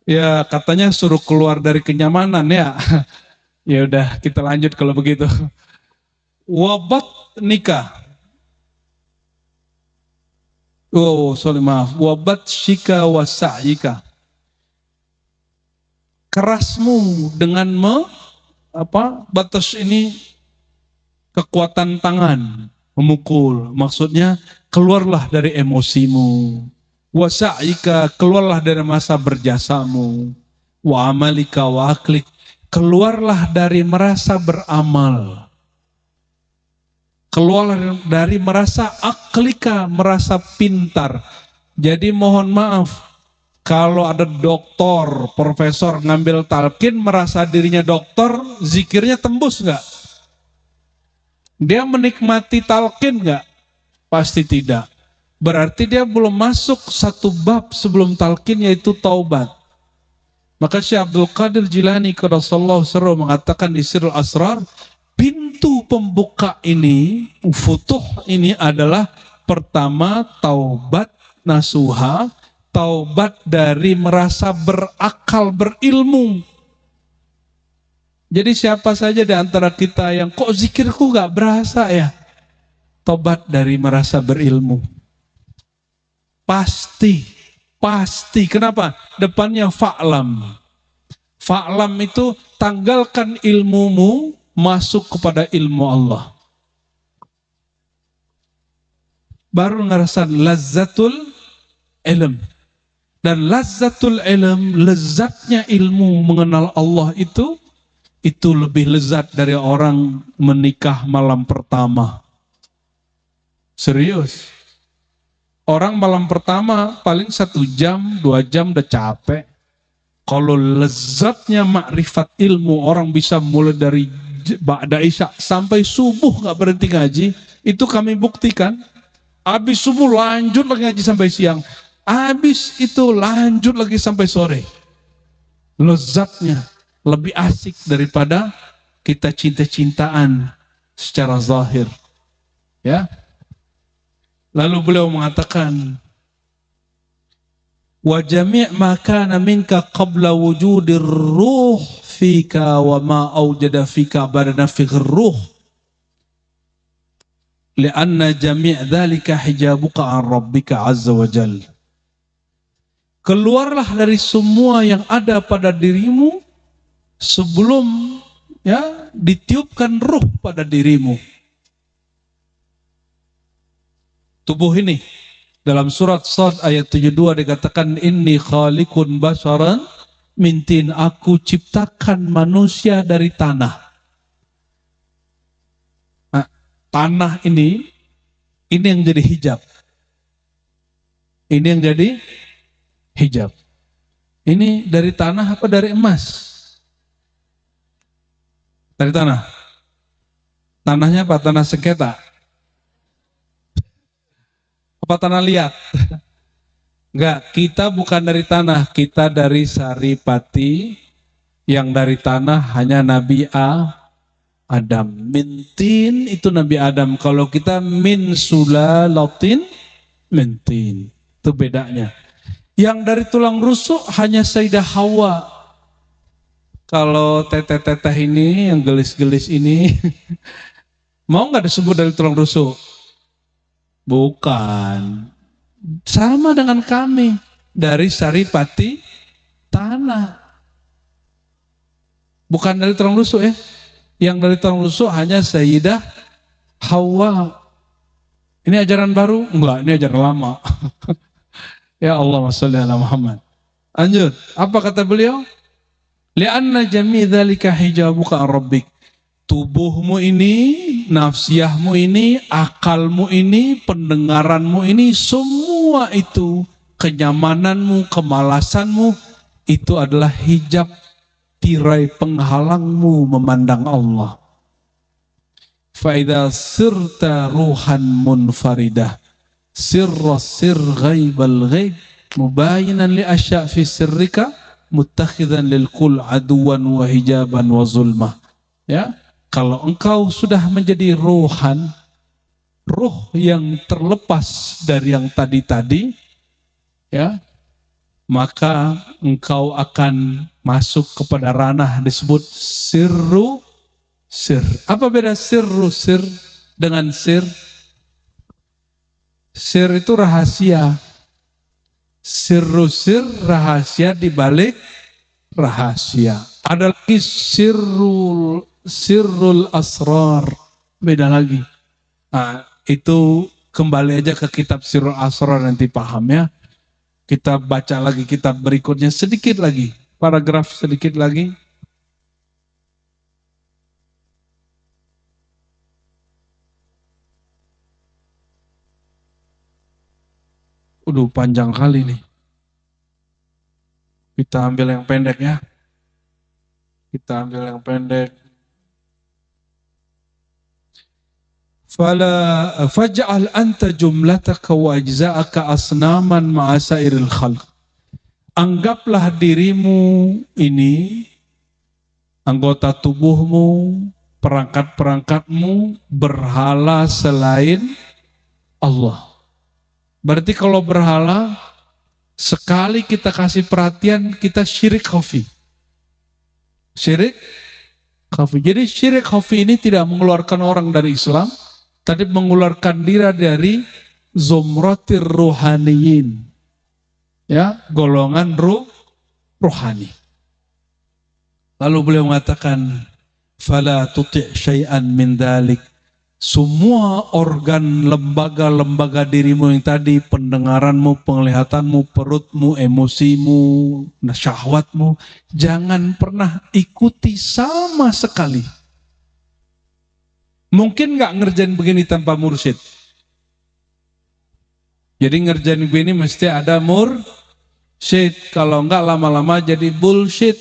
Ya katanya suruh keluar dari kenyamanan ya. Ya udah kita lanjut kalau begitu. Wabat nikah. Maaf. Wabat shika wasa'ika. Kerasmu dengan batas ini kekuatan tangan memukul. Maksudnya keluarlah dari emosimu. Wasa'ika, keluarlah dari masa berjasamu. Wa amalika wa aklik, keluarlah dari merasa beramal. Keluarlah dari merasa aklika, merasa pintar. Jadi mohon maaf, kalau ada doktor, profesor ngambil talqin merasa dirinya dokter, zikirnya tembus nggak? Dia menikmati talqin nggak? Pasti tidak. Berarti dia belum masuk satu bab sebelum talqin, yaitu taubat. Maka Syekh Abdul Qadir Jilani qaddasallahu sirrahu mengatakan di Sirrul Asrar, pintu pembuka ini, futuh ini adalah pertama taubat nasuha, taubat dari merasa berakal, berilmu. Jadi siapa saja di antara kita yang kok zikirku gak berasa ya? Taubat dari merasa berilmu. Pasti. Kenapa? Depannya fa'lam. Fa'lam itu tanggalkan ilmumu, masuk kepada ilmu Allah. Baru ngerasain lazzatul ilm. Dan lazzatul ilm, lezatnya ilmu mengenal Allah itu lebih lezat dari orang menikah malam pertama. Serius. Orang malam pertama paling 1 jam, 2 jam udah capek. Kalau lezatnya makrifat ilmu, orang bisa mulai dari ba'da isya sampai subuh nggak berhenti ngaji. Itu kami buktikan. Habis subuh lanjut lagi ngaji sampai siang. Habis itu lanjut lagi sampai sore. Lezatnya lebih asik daripada kita cinta-cintaan secara zahir. Ya. Lalu beliau mengatakan, wa jami' ma kana minka qabla wujudir ruh fika wa ma awjada fika ba'da nafikhir ruh. Lianna jami' dzalika hijabuka an rabbika azza wa jal. Keluarlah dari semua yang ada pada dirimu sebelum ya ditiupkan ruh pada dirimu. Tubuh ini dalam surat Shad ayat 72 dikatakan inni khaliqun basharan min tin, aku ciptakan manusia dari tanah. Nah, tanah ini yang jadi hijab. Ini yang jadi hijab. Ini dari tanah apa dari emas? Dari tanah. Tanahnya apa? Tanah sengketa. Apa tanah liat? Enggak, kita bukan dari tanah, kita dari saripati. Yang dari tanah hanya Nabi Adam. Mintin itu Nabi Adam. Kalau kita min sulalatin mintin. Itu bedanya. Yang dari tulang rusuk hanya Sayyidah Hawa. Kalau teteh-teteh ini, yang gelis-gelis ini, mau nggak disebut dari tulang rusuk? Bukan. Sama dengan kami. Dari saripati tanah. Bukan dari tulang rusuk ya. Yang dari tulang rusuk hanya Sayyidah Hawa. Ini ajaran baru? Enggak, ini ajaran lama. Ya Allah sholli ala Muhammad. Lanjut. Apa kata beliau? Lianna jami' dzalika hijabuka an rabbik. Tubuhmu ini, nafsiyahmu ini, akalmu ini, pendengaranmu ini, semua itu, kenyamananmu, kemalasanmu, itu adalah hijab tirai penghalangmu memandang Allah. Faida sirta ruhan munfaridah, sirra sir ghaibal ghaib, mubayinan li asya' fi sirrika, muttakhidan lil kul aduwan wa hijaban wa zulmah. Ya. Kalau engkau sudah menjadi ruhan, ruh yang terlepas dari yang tadi-tadi, ya, maka engkau akan masuk kepada ranah disebut sirru sir. Apa beda sirru sir dengan sir? Sir itu rahasia. Sirru sir, rahasia di balik rahasia. Ada lagi sirrul asrar, beda lagi. Nah, itu kembali aja ke kitab Sirrul Asrar nanti paham ya. Kita baca lagi kitab berikutnya sedikit lagi, paragraf sedikit lagi. Panjang kali nih. Kita ambil yang pendek ya. Kita ambil yang pendek. Fala faj'al anta jumlataka wa ajza'aka asnaman ma'asairil khalq. Anggaplah dirimu ini, anggota tubuhmu, perangkat-perangkatmu berhala selain Allah. Berarti kalau berhala, sekali kita kasih perhatian, kita syirik khafi. Syirik khafi. Jadi syirik khafi ini tidak mengeluarkan orang dari Islam, tapi mengeluarkan diri dari zumratir ruhaniyin. Ya, golongan rohani. Lalu beliau mengatakan, fala tuti' syai'an min dzalik. Semua organ lembaga-lembaga dirimu yang tadi, pendengaranmu, penglihatanmu, perutmu, emosimu, syahwatmu, jangan pernah ikuti sama sekali. Mungkin nggak ngerjain begini tanpa mursyid? Jadi ngerjain gue ini mesti ada mursyid. Kalau enggak lama-lama jadi bullshit.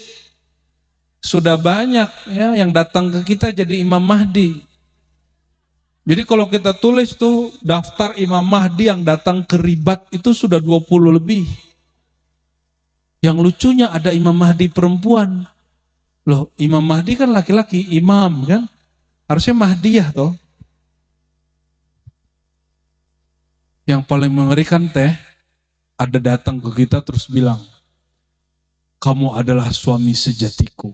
Sudah banyak ya yang datang ke kita jadi Imam Mahdi. Jadi kalau kita tulis tuh daftar Imam Mahdi yang datang ke Ribat itu sudah 20 lebih. Yang lucunya ada Imam Mahdi perempuan. Loh, Imam Mahdi kan laki-laki, imam kan? Harusnya Mahdiyah toh. Yang paling mengerikan ada datang ke kita terus bilang, kamu adalah suami sejatiku.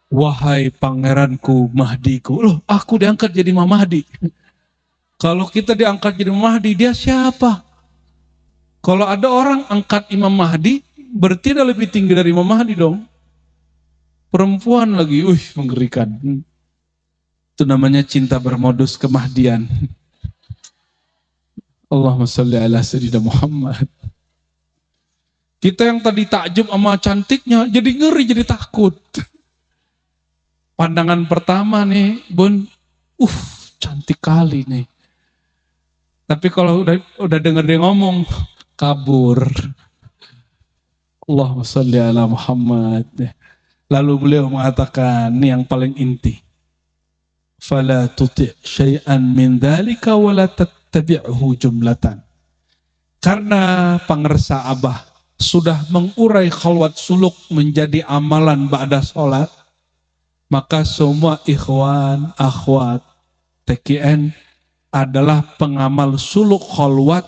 Wahai pangeranku Mahdiku. Loh, aku diangkat jadi Imam Mahdi. Kalau kita diangkat jadi Imam Mahdi, dia siapa? Kalau ada orang angkat Imam Mahdi, berarti dia lebih tinggi dari Imam Mahdi dong. Perempuan lagi, mengerikan. Itu namanya cinta bermodus kemahdian. Allahumma sholli ala sayyidina Muhammad. Kita yang tadi takjub sama cantiknya, jadi ngeri, jadi takut. Pandangan pertama nih, Bun, cantik kali nih. Tapi kalau udah denger dia ngomong, kabur. Allahumma sholli ala Muhammad. Lalu beliau mengatakan, ini yang paling inti. Fala tuti' syai'an min dzalika wa la tattabi'hu jumlatan. Karena pangersa Abah sudah mengurai khalwat suluk menjadi amalan ba'da sholat, maka semua ikhwan, akhwat, TKN adalah pengamal suluk khalwat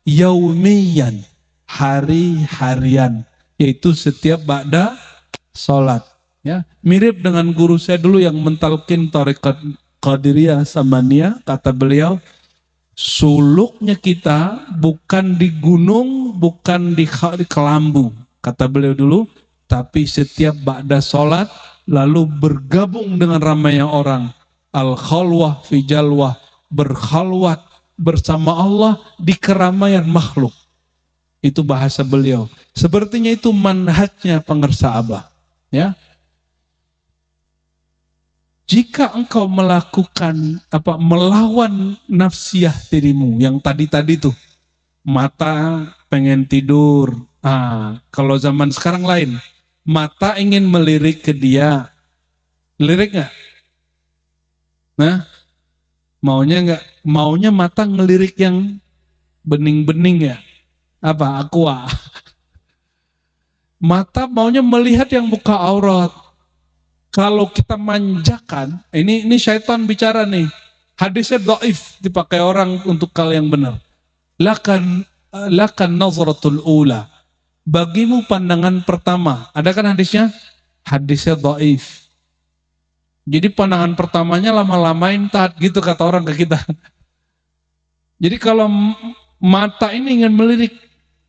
yaumiyan, hari-harian, yaitu setiap ba'da sholat. Ya, mirip dengan guru saya dulu yang mentalkin tarekat Qadiriyah Samaniyah, kata beliau, suluknya kita bukan di gunung, bukan di kelambu, kata beliau dulu, tapi setiap ba'da sholat lalu bergabung dengan ramainya orang, al-khalwah fi jalwah, berkhalwat bersama Allah di keramaian makhluk. Itu bahasa beliau. Sepertinya itu manhajnya pengersa Abah. Ya. Jika engkau melakukan melawan nafsiyah dirimu yang tadi tuh, mata pengen tidur. Kalau zaman sekarang lain, mata ingin melirik ke dia, lirik nggak? Nah, maunya mata ngelirik yang bening-bening ya, aqua. Mata maunya melihat yang buka aurat. Kalau kita manjakan, ini syaitan bicara nih. Hadisnya dhaif, dipakai orang untuk hal yang benar. Lakan nazratul ula. Bagimu pandangan pertama. Ada kan hadisnya? Hadisnya dhaif. Jadi pandangan pertamanya lama-lamain taat, gitu kata orang ke kita. Jadi kalau mata ini ingin melirik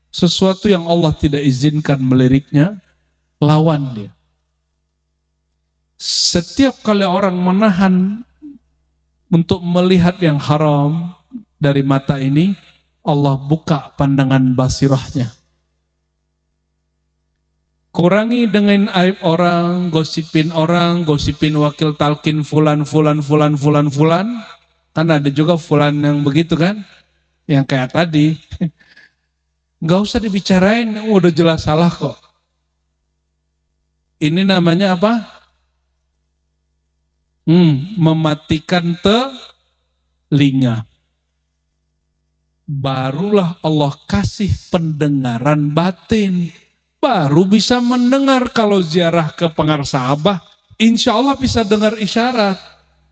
sesuatu yang Allah tidak izinkan meliriknya, lawan dia. Setiap kali orang menahan untuk melihat yang haram dari mata ini, Allah buka pandangan basirahnya. Kurangi dengan aib orang, gosipin wakil talkin fulan. Kan ada juga fulan yang begitu kan, yang kayak tadi. Gak usah dibicarain, udah jelas salah kok. Ini namanya apa? Mematikan telinga. Barulah Allah kasih pendengaran batin. Baru bisa mendengar. Kalau ziarah ke pengarsa Abah, insya Allah bisa dengar isyarat.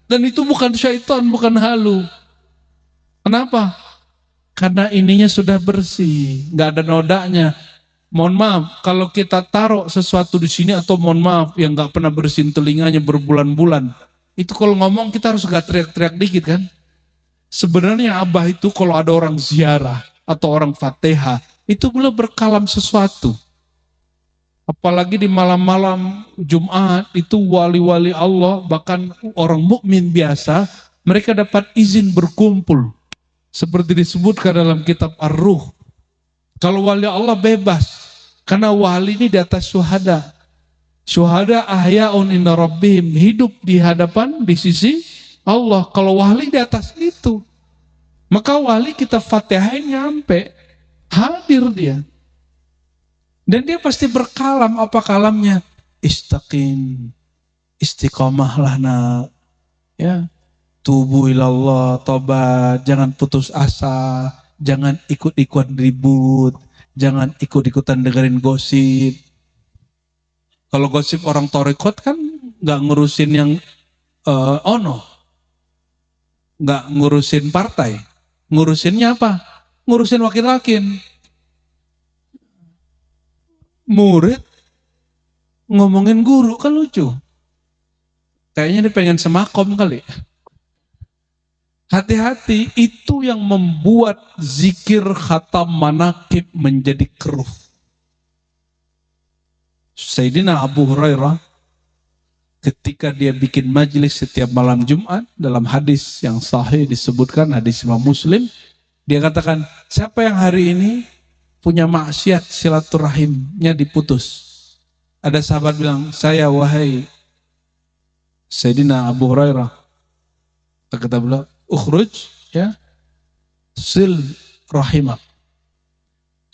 Dan itu bukan syaitan, bukan halu. Kenapa? Karena ininya sudah bersih, nggak ada nodanya. Mohon maaf, kalau kita taruh sesuatu di sini, atau mohon maaf, yang nggak pernah bersihin telinganya berbulan-bulan, itu kalau ngomong kita harus gak teriak-teriak dikit kan? Sebenarnya Abah itu kalau ada orang ziarah atau orang Fatihah, itu belum berkalam sesuatu. Apalagi di malam-malam Jumat, itu wali-wali Allah, bahkan orang mukmin biasa, mereka dapat izin berkumpul. Seperti disebutkan dalam kitab Ar-Ruh. Kalau wali Allah bebas, karena wali ini di atas syuhada. Syuhada ahya'un inda rabbihim, hidup di hadapan, di sisi Allah. Kalau wali di atas itu, Maka wali kita fatihain nyampe, hadir dia. Dan dia pasti berkalam, apa kalamnya? Istaqim, istiqomahlah nak. Ya, tubu ilallah, tobat, jangan putus asa, jangan ikut-ikutan ribut, jangan ikut-ikutan dengerin gosip. Kalau gosip orang torikot kan nggak ngurusin yang nggak ngurusin partai, ngurusinnya apa? Ngurusin wakil-wakil. Murid ngomongin guru kan lucu. Kayaknya dia pengen semakom kali. Hati-hati, itu yang membuat zikir khatam manakib menjadi keruh. Sayyidina Abu Hurairah ketika dia bikin majelis setiap malam Jumat, dalam hadis yang sahih disebutkan, hadis Imam Muslim, dia katakan, siapa yang hari ini punya maksiat silaturahimnya diputus. Ada sahabat bilang, saya wahai Sayyidina Abu Hurairah. Kata beliau, ukhruj ya, sil rahimak.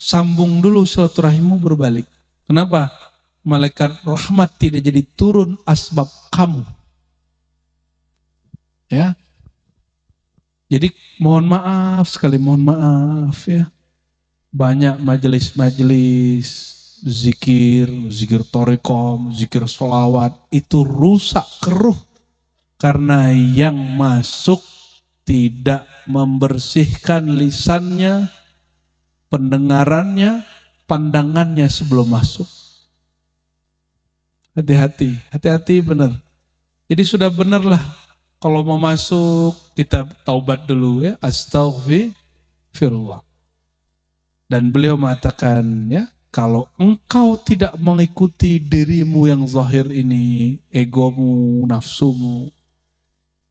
Sambung dulu silaturahimmu berbalik. Kenapa? Malaikat rahmat tidak jadi turun asbab kamu. Ya. Jadi mohon maaf sekali, mohon maaf ya. Banyak majelis-majelis zikir torekom, zikir sholawat itu rusak, keruh karena yang masuk tidak membersihkan lisannya, pendengarannya, pandangannya sebelum masuk. Hati-hati, hati-hati benar. Jadi sudah benarlah kalau mau masuk kita taubat dulu ya, astaghfirullah. Dan beliau mengatakan ya, kalau engkau tidak mengikuti dirimu yang zahir ini, egomu, nafsumu,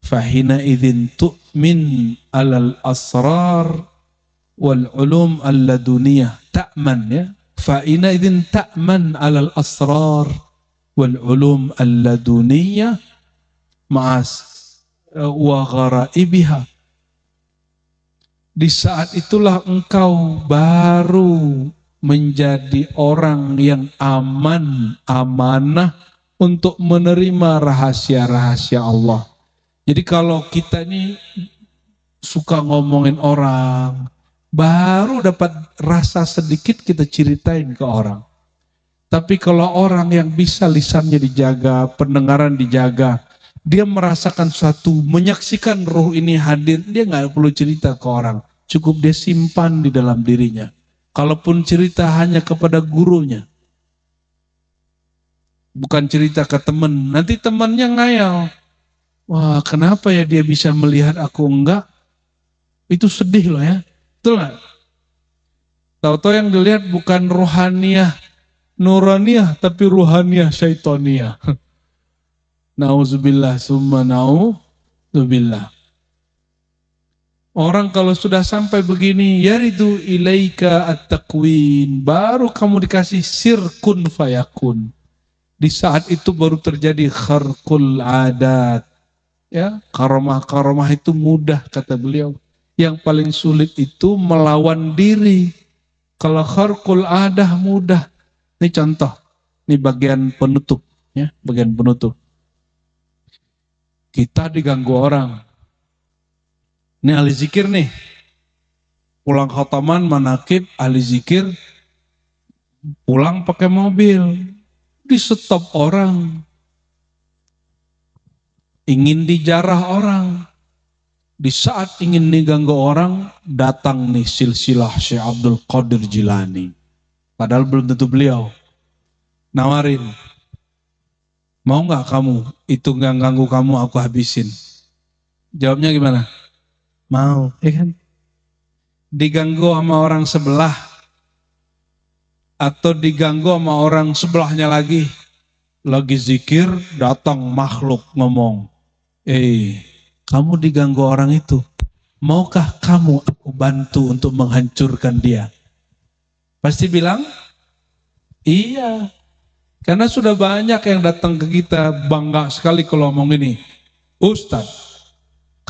fahina idzin tu'min alal asrar wal ulum alladuniyah, ta'man ya, fahina idzin ta'man alal asrar wal ulum alladuniyah ma'as wa gharaibiha. Di saat itulah engkau baru menjadi orang yang amanah untuk menerima rahasia-rahasia Allah. Jadi kalau kita ini suka ngomongin orang, baru dapat rasa sedikit kita ceritain ke orang. Tapi kalau orang yang bisa lisannya dijaga, pendengaran dijaga, dia merasakan suatu, menyaksikan ruh ini hadir, dia nggak perlu cerita ke orang. Cukup dia simpan di dalam dirinya. Kalaupun cerita hanya kepada gurunya. Bukan cerita ke teman. Nanti temannya ngayal. Wah, kenapa ya dia bisa melihat aku enggak? Itu sedih loh ya. Betul nggak? Tahu-tahu yang dilihat bukan rohaniah, nuraniyah, tapi ruhaniyah, syaitoniyah. Nauzubillah summa nauzubillah. Orang kalau sudah sampai begini, yaridu ilaika at-takwin, baru kamu dikasih sirkun fayakun. Di saat itu baru terjadi kharqul adat. Ya, karomah-karomah itu mudah kata beliau. Yang paling sulit itu melawan diri. Kalau kharqul adah mudah. Ini contoh, ini bagian penutup, ya, bagian penutup. Kita diganggu orang. Ini ahli zikir nih. Pulang khataman, manakib, ahli zikir. Pulang pakai mobil. Di stop orang. Ingin dijarah orang. Di saat ingin diganggu orang, datang nih silsilah Syekh Abdul Qadir Jilani. Padahal belum tentu beliau. Nawarin. Mau gak kamu? Itu gak ganggu kamu, aku habisin. Jawabnya gimana? Mau, ya kan? Diganggu sama orang sebelah atau diganggu sama orang sebelahnya lagi zikir, datang makhluk ngomong, kamu diganggu orang itu, maukah kamu aku bantu untuk menghancurkan dia? Pasti bilang, iya. Karena sudah banyak yang datang ke kita bangga sekali kalau ngomong ini, Ustadz,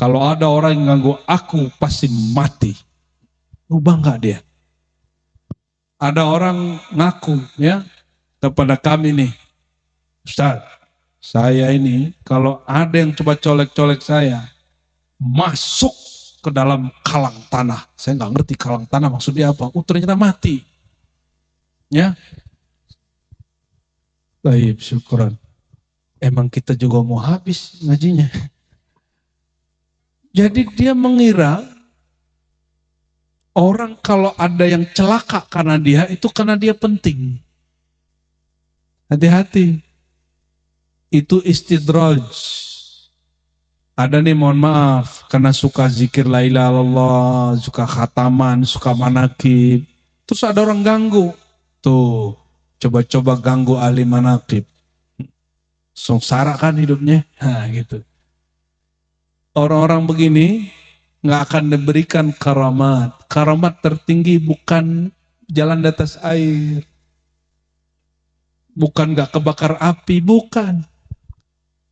Kalau ada orang yang ganggu aku pasti mati. Rubah nggak dia? Ada orang ngaku ya kepada kami nih, Ustaz, saya ini kalau ada yang coba colek-colek saya, masuk ke dalam kalang tanah. Saya nggak ngerti kalang tanah maksudnya apa. Ternyata mati. Ya, baik, syukuran. Emang kita juga mau habis ngajinya. Jadi dia mengira orang kalau ada yang celaka karena dia, itu karena dia penting. Hati-hati. Itu istidraj. Ada nih, mohon maaf, karena suka zikir la ilaha illallah, suka khataman, suka manakib. Terus ada orang ganggu. Tuh, coba-coba ganggu ahli manakib. Sengsara kan hidupnya. Nah, gitu. Orang-orang begini nggak akan diberikan karamat. Karamat tertinggi bukan jalan di atas air. Bukan nggak kebakar api, bukan.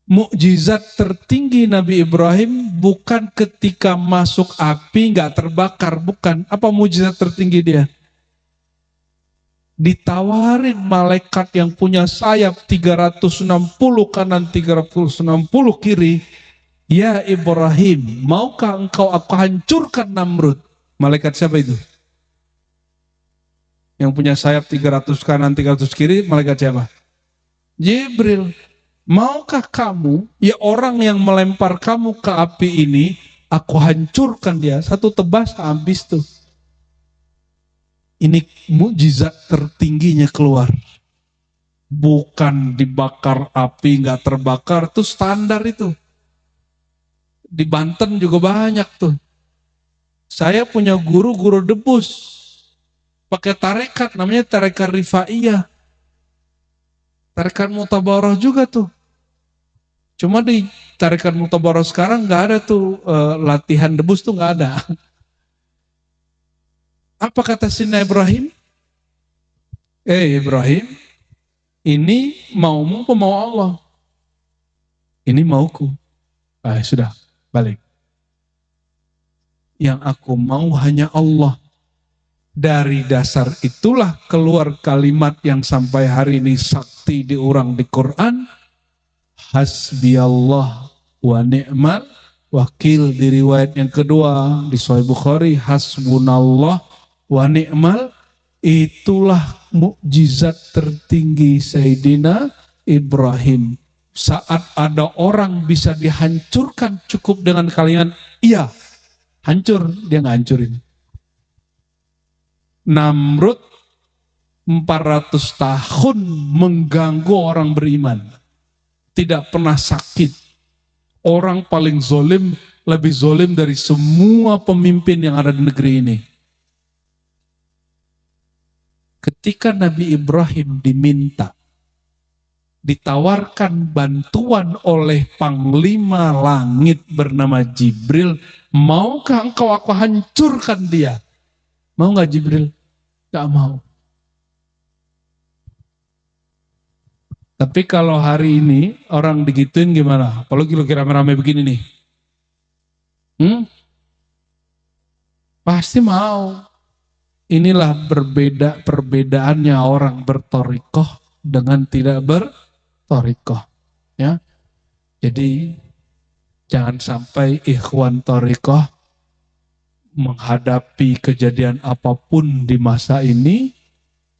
Mukjizat tertinggi Nabi Ibrahim bukan ketika masuk api nggak terbakar, bukan. Apa mukjizat tertinggi dia? Ditawarin malaikat yang punya sayap 360 kanan 360 kiri. Ya Ibrahim, maukah engkau aku hancurkan Namrud? Malaikat siapa itu? Yang punya sayap 300 kanan 300 kiri, malaikat siapa? Jibril. Maukah kamu, ya orang yang melempar kamu ke api ini, aku hancurkan dia, satu tebas habis tuh. Ini mukjizat tertingginya keluar. Bukan dibakar api, nggak terbakar, tuh standar itu. Di Banten juga banyak tuh. Saya punya guru debus, pakai tarekat, namanya tarekat Rifaiyah. Tarekat Mutabaroh juga tuh. Cuma di tarekat Mutabaroh sekarang nggak ada tuh latihan debus tuh nggak ada. Apa kata Sina Ibrahim? Ibrahim, ini maumu apa mau Allah? Ini mauku. Sudah, balik. Yang aku mau hanya Allah. Dari dasar itulah keluar kalimat yang sampai hari ini sakti diurang di Quran. Hasbiyallah wa ni'mal wakil. Di riwayat yang kedua di Sahih Bukhari, hasbunallah wa ni'mal. Itulah mukjizat tertinggi Sayyidina Ibrahim. Saat ada orang bisa dihancurkan cukup dengan kalimat iya, hancur, dia nggak hancurin. Namrud 400 tahun mengganggu orang beriman. Tidak pernah sakit. Orang paling zolim, lebih zolim dari semua pemimpin yang ada di negeri ini. Ketika Nabi Ibrahim diminta, ditawarkan bantuan oleh Panglima Langit bernama Jibril, maukah engkau aku hancurkan dia? Mau nggak Jibril? Gak mau. Tapi kalau hari ini orang digituin gimana? Apalagi lagi rame-rame begini nih. Pasti mau. Inilah perbedaannya orang bertorikoh dengan tidak bertorikoh. Ya. Jadi jangan sampai ikhwan torikoh menghadapi kejadian apapun di masa ini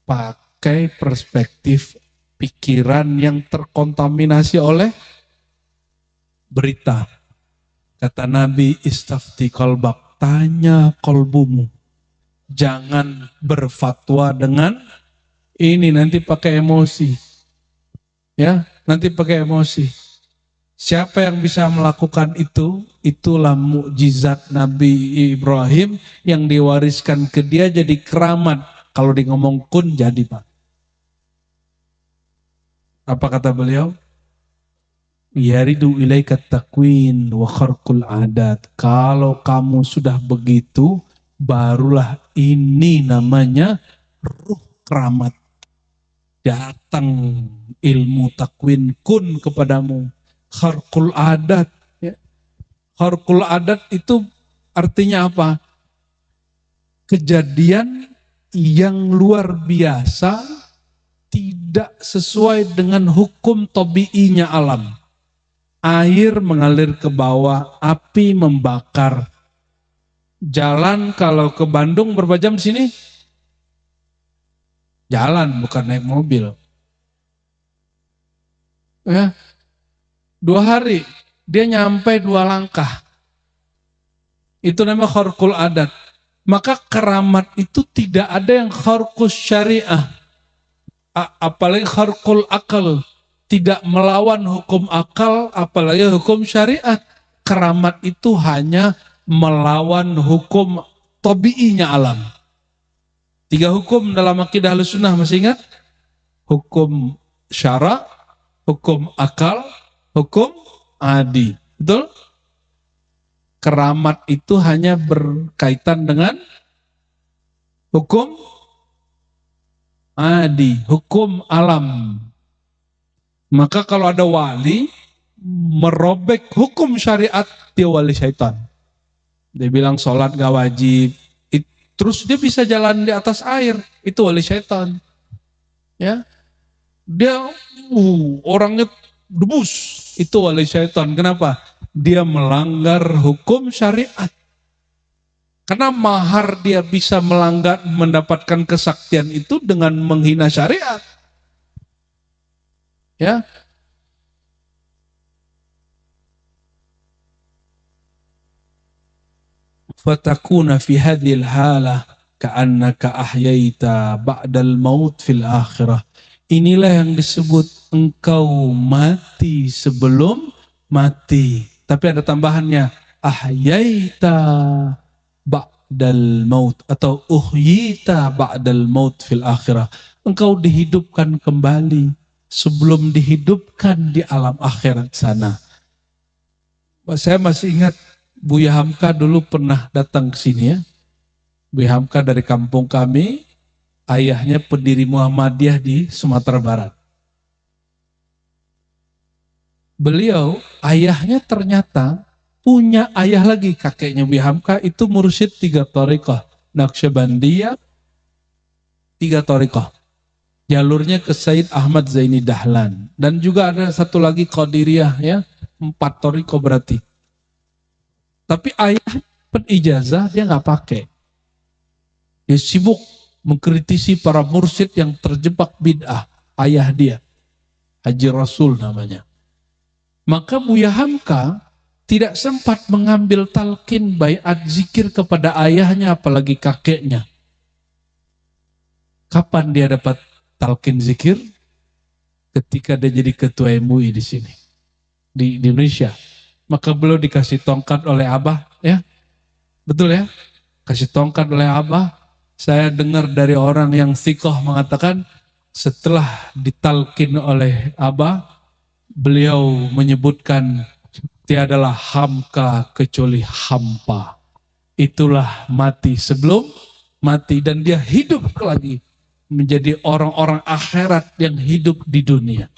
pakai perspektif pikiran yang terkontaminasi oleh berita. Kata Nabi, istafti qalbak, tanya kolbumu. Jangan berfatwa dengan ini, nanti pakai emosi. Ya, nanti pakai emosi. Siapa yang bisa melakukan itu? Itulah mukjizat Nabi Ibrahim yang diwariskan ke dia jadi keramat. Kalau di ngomong kun jadi, Pak. Apa kata beliau? Yaridu ilaika takwin wa kharqul adat. Kalau kamu sudah begitu, barulah ini namanya ruh keramat. Datang ilmu takwin kun kepadamu. Kharqul adat. Ya. Kharqul adat itu artinya apa? Kejadian yang luar biasa, tidak sesuai dengan hukum tabiinya alam. Air mengalir ke bawah, api membakar. Jalan kalau ke Bandung berapa jam sini? Jalan, bukan naik mobil. Ya, 2 hari dia nyampe 2 langkah. Itu namanya kharqul adat. Maka keramat itu tidak ada yang kharqus syariah. Apalagi kharqul akal. Tidak melawan hukum akal, apalagi hukum syariat. Keramat itu hanya melawan hukum tabiinya alam. 3 hukum dalam akidah Ahlussunnah, masih ingat? Hukum syara, hukum akal, hukum adi. Betul? Keramat itu hanya berkaitan dengan hukum adi, hukum alam. Maka kalau ada wali merobek hukum syariat, dia wali syaitan. Dia bilang sholat gak wajib, terus dia bisa jalan di atas air, itu wali syaitan. Ya, dia orangnya debus, itu wali syaitan. Kenapa? Dia melanggar hukum syariat. Karena mahar dia bisa melanggar, mendapatkan kesaktian itu dengan menghina syariat. Ya, fatakuna fi hadhil halah ka'annaka ahyaita ba'dal maut fil akhirah. Inilah yang disebut engkau mati sebelum mati. Tapi ada tambahannya, ahyaita ba'dal maut atau uhyita ba'dal maut fil akhirah. Engkau dihidupkan kembali sebelum dihidupkan di alam akhirat sana. Saya masih ingat Buya Hamka dulu pernah datang ke sini ya. Buya Hamka dari kampung kami, ayahnya pendiri Muhammadiyah di Sumatera Barat. Beliau, ayahnya ternyata punya ayah lagi, kakeknya Buya Hamka itu mursyid 3 thariqah. Naqsyabandiyah, 3 thariqah. Jalurnya ke Sayyid Ahmad Zaini Dahlan. Dan juga ada satu lagi Qadiriyah ya, 4 thariqah berarti. Tapi ayah penijazah dia nggak pakai. Dia sibuk mengkritisi para mursyid yang terjebak bid'ah. Ayah dia, Haji Rasul namanya. Maka Buya Hamka tidak sempat mengambil talqin baiat zikir kepada ayahnya, apalagi kakeknya. Kapan dia dapat talqin zikir? Ketika dia jadi ketua MUI di sini, di Indonesia. Maka beliau dikasih tongkat oleh Abah, ya, betul ya, kasih tongkat oleh Abah. Saya dengar dari orang yang thiqah mengatakan setelah ditalkin oleh Abah, beliau menyebutkan tiadalah Hamka kecuali hampa. Itulah mati sebelum mati, dan dia hidup lagi menjadi orang-orang akhirat yang hidup di dunia.